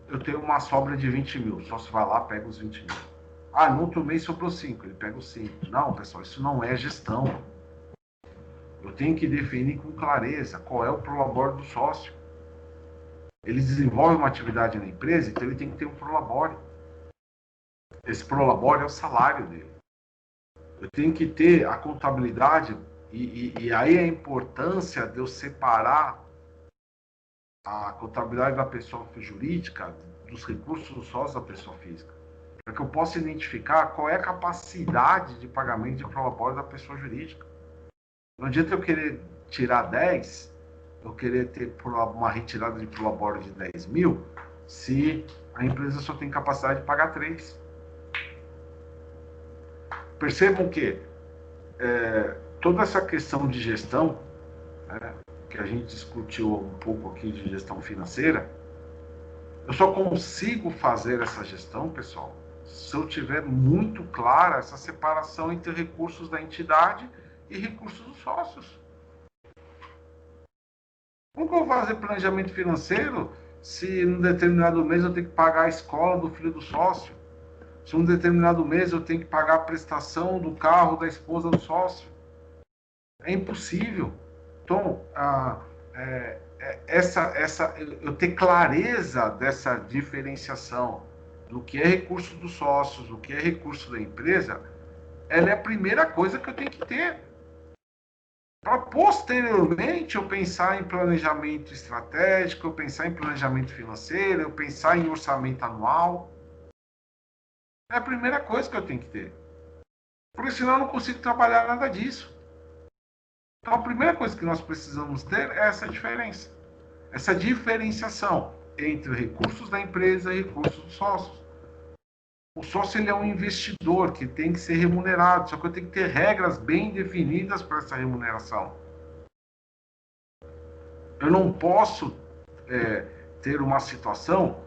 S1: eu tenho uma sobra de 20 mil. O sócio vai lá, pega os 20 mil. No outro mês sobrou 5, ele pega os 5. Não, pessoal, isso não é gestão. Eu tenho que definir com clareza qual é o prolabore do sócio. Ele desenvolve uma atividade na empresa, então ele tem que ter um prolabore. Esse prolabore é o salário dele. Eu tenho que ter a contabilidade, e aí a importância de eu separar a contabilidade da pessoa jurídica dos recursos do sócio da pessoa física. Para que eu possa identificar qual é a capacidade de pagamento de prolabore da pessoa jurídica. Não adianta eu querer tirar 10, eu querer ter uma retirada de prolabore de 10 mil, se a empresa só tem capacidade de pagar 3. Percebam que toda essa questão de gestão, que a gente discutiu um pouco aqui de gestão financeira, Eu só consigo fazer essa gestão, pessoal, se eu tiver muito clara essa separação entre recursos da entidade e recursos dos sócios. Como que eu vou fazer planejamento financeiro se em um determinado mês eu tenho que pagar a escola do filho do sócio? Se em um determinado mês eu tenho que pagar a prestação do carro da esposa do sócio? É impossível. Então, eu ter clareza dessa diferenciação do que é recurso dos sócios, do que é recurso da empresa, ela é a primeira coisa que eu tenho que ter. Para posteriormente eu pensar em planejamento estratégico, eu pensar em planejamento financeiro, eu pensar em orçamento anual. É a primeira coisa que eu tenho que ter. Porque senão eu não consigo trabalhar nada disso. Então a primeira coisa que nós precisamos ter é essa diferença. Essa diferenciação entre recursos da empresa e recursos dos sócios. O sócio ele é um investidor que tem que ser remunerado, só que eu tenho que ter regras bem definidas para essa remuneração. Eu não posso ter uma situação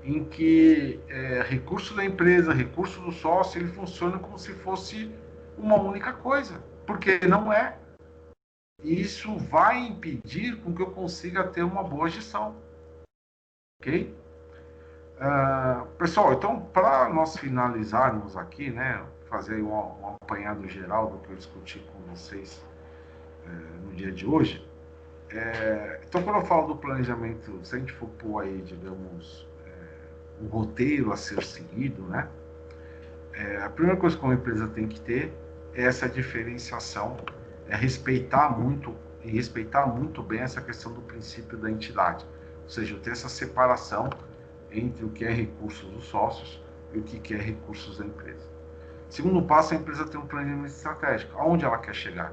S1: em que recurso da empresa, recurso do sócio, ele funciona como se fosse uma única coisa, porque não é. E isso vai impedir com que eu consiga ter uma boa gestão. Ok? Pessoal, então, para nós finalizarmos aqui, né, fazer um apanhado geral do que eu discuti com vocês no dia de hoje, então, quando eu falo do planejamento, se a gente for pôr aí, digamos, um roteiro a ser seguido, né, a primeira coisa que uma empresa tem que ter é essa diferenciação, é respeitar muito e respeitar muito bem essa questão do princípio da entidade, ou seja, ter essa separação entre o que é recursos dos sócios e o que é recursos da empresa. Segundo passo, a empresa tem um planejamento estratégico. Aonde ela quer chegar?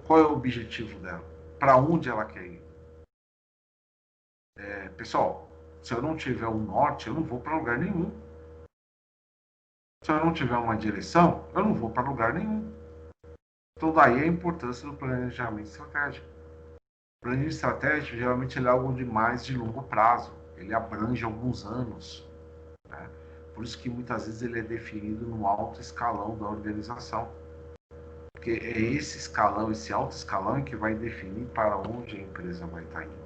S1: Qual é o objetivo dela? Para onde ela quer ir? Pessoal, se eu não tiver um norte, eu não vou para lugar nenhum. Se eu não tiver uma direção, eu não vou para lugar nenhum. Então, daí a importância do planejamento estratégico. O planejamento estratégico, geralmente, ele é algo de mais de longo prazo. Ele abrange alguns anos. Né? Por isso que, muitas vezes, ele é definido no alto escalão da organização. Porque é esse escalão, esse alto escalão, que vai definir para onde a empresa vai estar indo.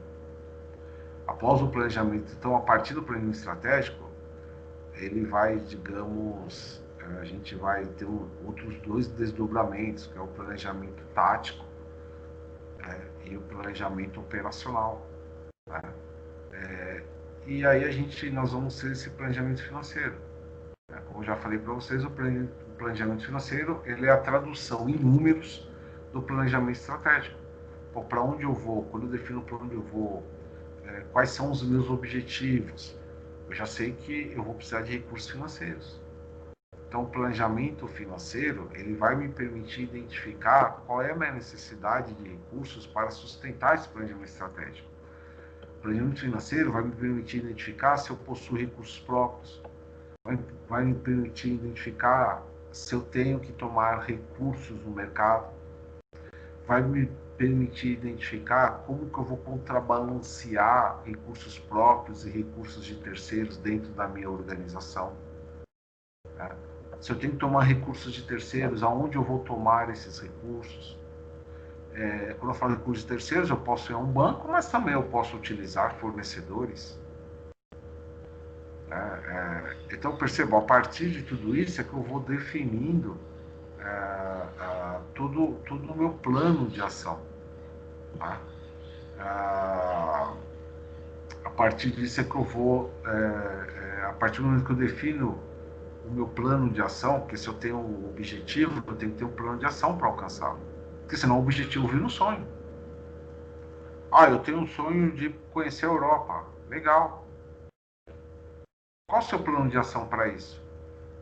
S1: Após o planejamento, então, a partir do planejamento estratégico, ele vai, digamos, a gente vai ter outros dois desdobramentos, que é o planejamento tático e o planejamento operacional. Né? E aí nós vamos ter esse planejamento financeiro. Né? Como eu já falei para vocês, o planejamento financeiro ele é a tradução em números do planejamento estratégico. Para onde eu vou? Quando eu defino para onde eu vou, quais são os meus objetivos? Eu já sei que eu vou precisar de recursos financeiros. Então, o planejamento financeiro ele vai me permitir identificar qual é a minha necessidade de recursos para sustentar esse planejamento estratégico. O planejamento financeiro vai me permitir identificar se eu possuo recursos próprios, vai me permitir identificar se eu tenho que tomar recursos no mercado, vai me permitir identificar como que eu vou contrabalancear recursos próprios e recursos de terceiros dentro da minha organização. Né? Se eu tenho que tomar recursos de terceiros, aonde eu vou tomar esses recursos? Quando eu falo de recursos de terceiros, eu posso ir a um banco, mas também eu posso utilizar fornecedores. Então, percebo, a partir de tudo isso é que eu vou definindo todo o meu plano de ação. Tá? A partir disso é que eu vou, a partir do momento que eu defino o meu plano de ação, porque se eu tenho um objetivo, eu tenho que ter um plano de ação para alcançá-lo. Porque senão o objetivo vira um sonho. Eu tenho um sonho de conhecer a Europa. Legal. Qual é o seu plano de ação para isso?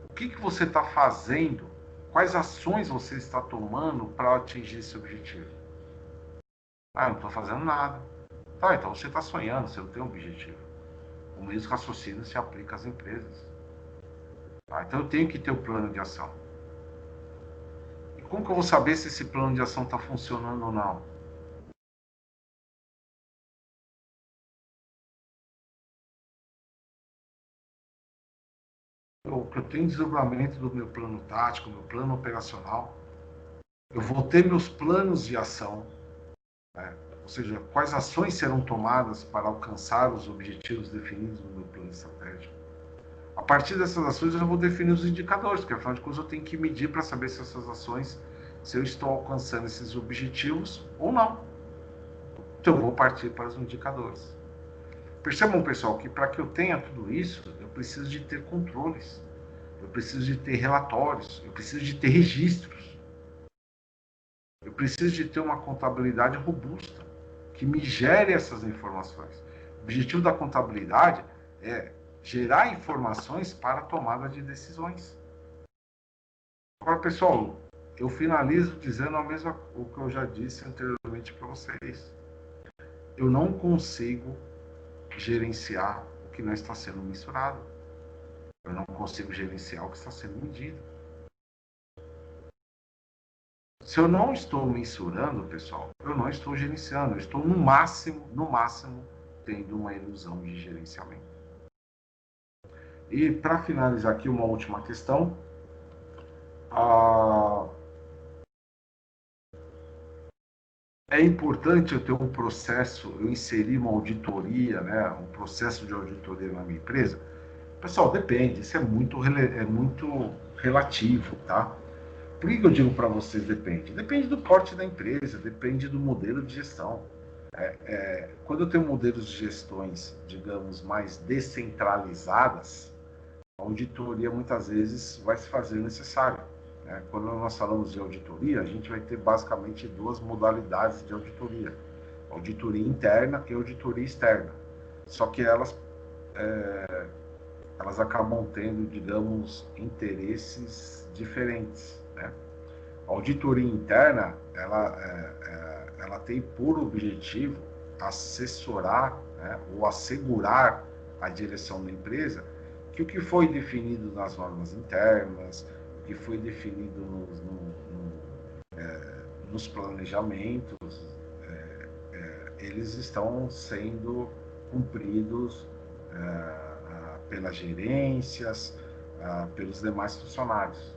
S1: O que você está fazendo? Quais ações você está tomando para atingir esse objetivo? Eu não estou fazendo nada. Então você está sonhando, você não tem um objetivo. O mesmo raciocínio se aplica às empresas. Então eu tenho que ter o plano de ação. E como que eu vou saber se esse plano de ação está funcionando ou não? que eu tenho desdobramento do meu plano tático, meu plano operacional, eu vou ter meus planos de ação, né? Ou seja, quais ações serão tomadas para alcançar os objetivos definidos no meu plano estratégico. A partir dessas ações eu vou definir os indicadores, porque afinal de contas eu tenho que medir para saber se essas ações, se eu estou alcançando esses objetivos ou não. Então eu vou partir para os indicadores. Percebam, pessoal, que para que eu tenha tudo isso, eu preciso de ter controles, eu preciso de ter relatórios, eu preciso de ter registros, eu preciso de ter uma contabilidade robusta, que me gere essas informações. O objetivo da contabilidade é gerar informações para a tomada de decisões. Agora, pessoal, eu finalizo dizendo o que eu já disse anteriormente para vocês. Eu não consigo gerenciar o que não está sendo mensurado. Eu não consigo gerenciar o que está sendo medido. Se eu não estou mensurando, pessoal, eu não estou gerenciando. Eu estou no máximo, tendo uma ilusão de gerenciamento. E para finalizar aqui, uma última questão. É importante eu ter um processo, eu inserir uma auditoria, né, um processo de auditoria na minha empresa? Pessoal, depende, isso é muito relativo, tá? Por que eu digo para vocês depende? Depende do porte da empresa, depende do modelo de gestão. Quando eu tenho modelos de gestões, digamos, mais descentralizadas, a auditoria muitas vezes vai se fazer necessária. Quando nós falamos de auditoria, a gente vai ter basicamente duas modalidades de auditoria: auditoria interna e auditoria externa. Só que elas acabam tendo, digamos, interesses diferentes, né? A auditoria interna, ela tem por objetivo assessorar, né, ou assegurar a direção da empresa que o que foi definido nas normas internas, o que foi definido nos planejamentos, eles estão sendo cumpridos pelas gerências, pelos demais funcionários.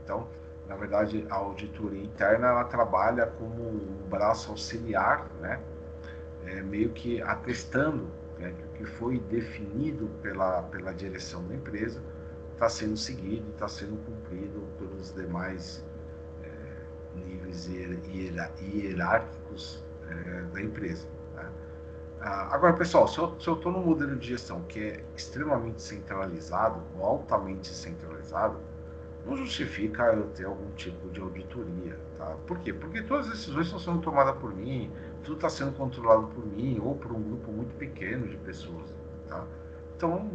S1: Então, na verdade, a auditoria interna ela trabalha como um braço auxiliar, né? Meio que atestando, né, que o que foi definido pela direção da empresa está sendo seguido, está sendo cumprido pelos demais níveis hierárquicos da empresa. Né? Agora, pessoal, se eu estou num modelo de gestão que é extremamente centralizado ou altamente centralizado, não justifica eu ter algum tipo de auditoria, tá? Por quê? Porque todas as decisões estão sendo tomadas por mim, tudo está sendo controlado por mim ou por um grupo muito pequeno de pessoas, tá? Então,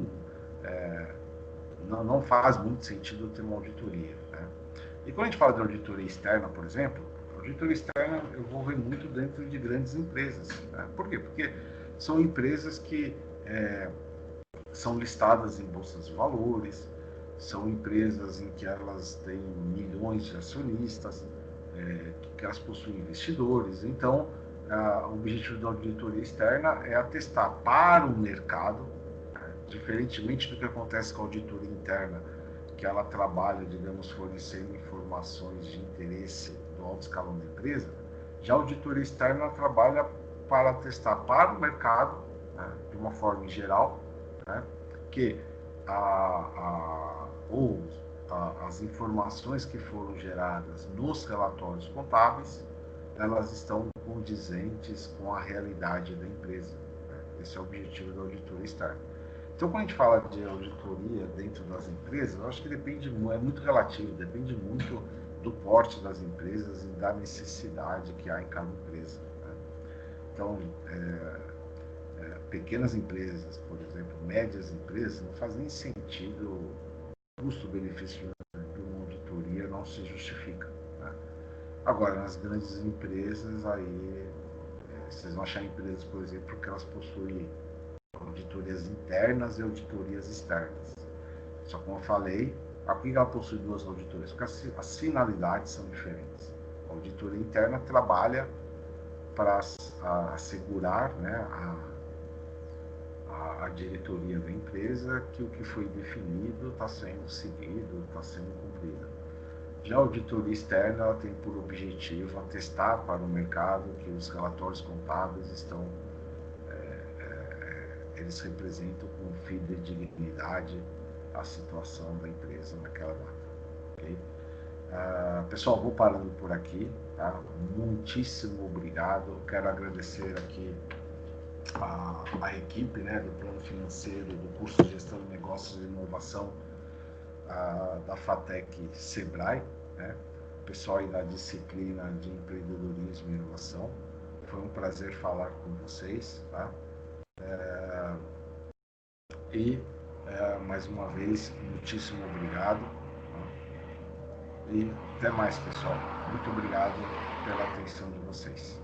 S1: não faz muito sentido eu ter uma auditoria, né? E quando a gente fala de auditoria externa, por exemplo, a auditoria externa eu vou ver muito dentro de grandes empresas, né? Por quê? Porque são empresas que são listadas em bolsas de valores, são empresas em que elas têm milhões de acionistas, que elas possuem investidores. Então, o objetivo da auditoria externa é atestar para o mercado, diferentemente do que acontece com a auditoria interna, que ela trabalha, digamos, fornecendo informações de interesse do alto escalão da empresa. Já a auditoria externa trabalha para atestar para o mercado, né, de uma forma geral, né, que as informações que foram geradas nos relatórios contábeis, elas estão condizentes com a realidade da empresa. Né? Esse é o objetivo da auditoria externa. Então, quando a gente fala de auditoria dentro das empresas, eu acho que é muito relativo, depende muito do porte das empresas e da necessidade que há em cada empresa. Né? Então, pequenas empresas, por exemplo, médias empresas, não faz nem sentido o custo-benefício de uma auditoria não se justifica. Né? Agora, nas grandes empresas, aí vocês vão achar empresas, por exemplo, que elas possuem auditorias internas e auditorias externas. Só como eu falei, por que ela possui duas auditorias? Porque as finalidades são diferentes. A auditoria interna trabalha para assegurar, né, a diretoria da empresa que o que foi definido está sendo seguido, está sendo cumprido. Já a auditoria externa ela tem por objetivo atestar para o mercado que os relatórios contábeis estão, eles representam com fidedignidade a situação da empresa naquela data. Okay? Pessoal, vou parando por aqui. Tá? Muitíssimo obrigado. Quero agradecer aqui a equipe, né, do plano financeiro, do curso de Gestão de Negócios e Inovação da FATEC Sebrae, né? Pessoal aí da disciplina de empreendedorismo e inovação. Foi um prazer falar com vocês, tá? Mais uma vez, muitíssimo obrigado. Tá? E até mais, pessoal. Muito obrigado pela atenção de vocês.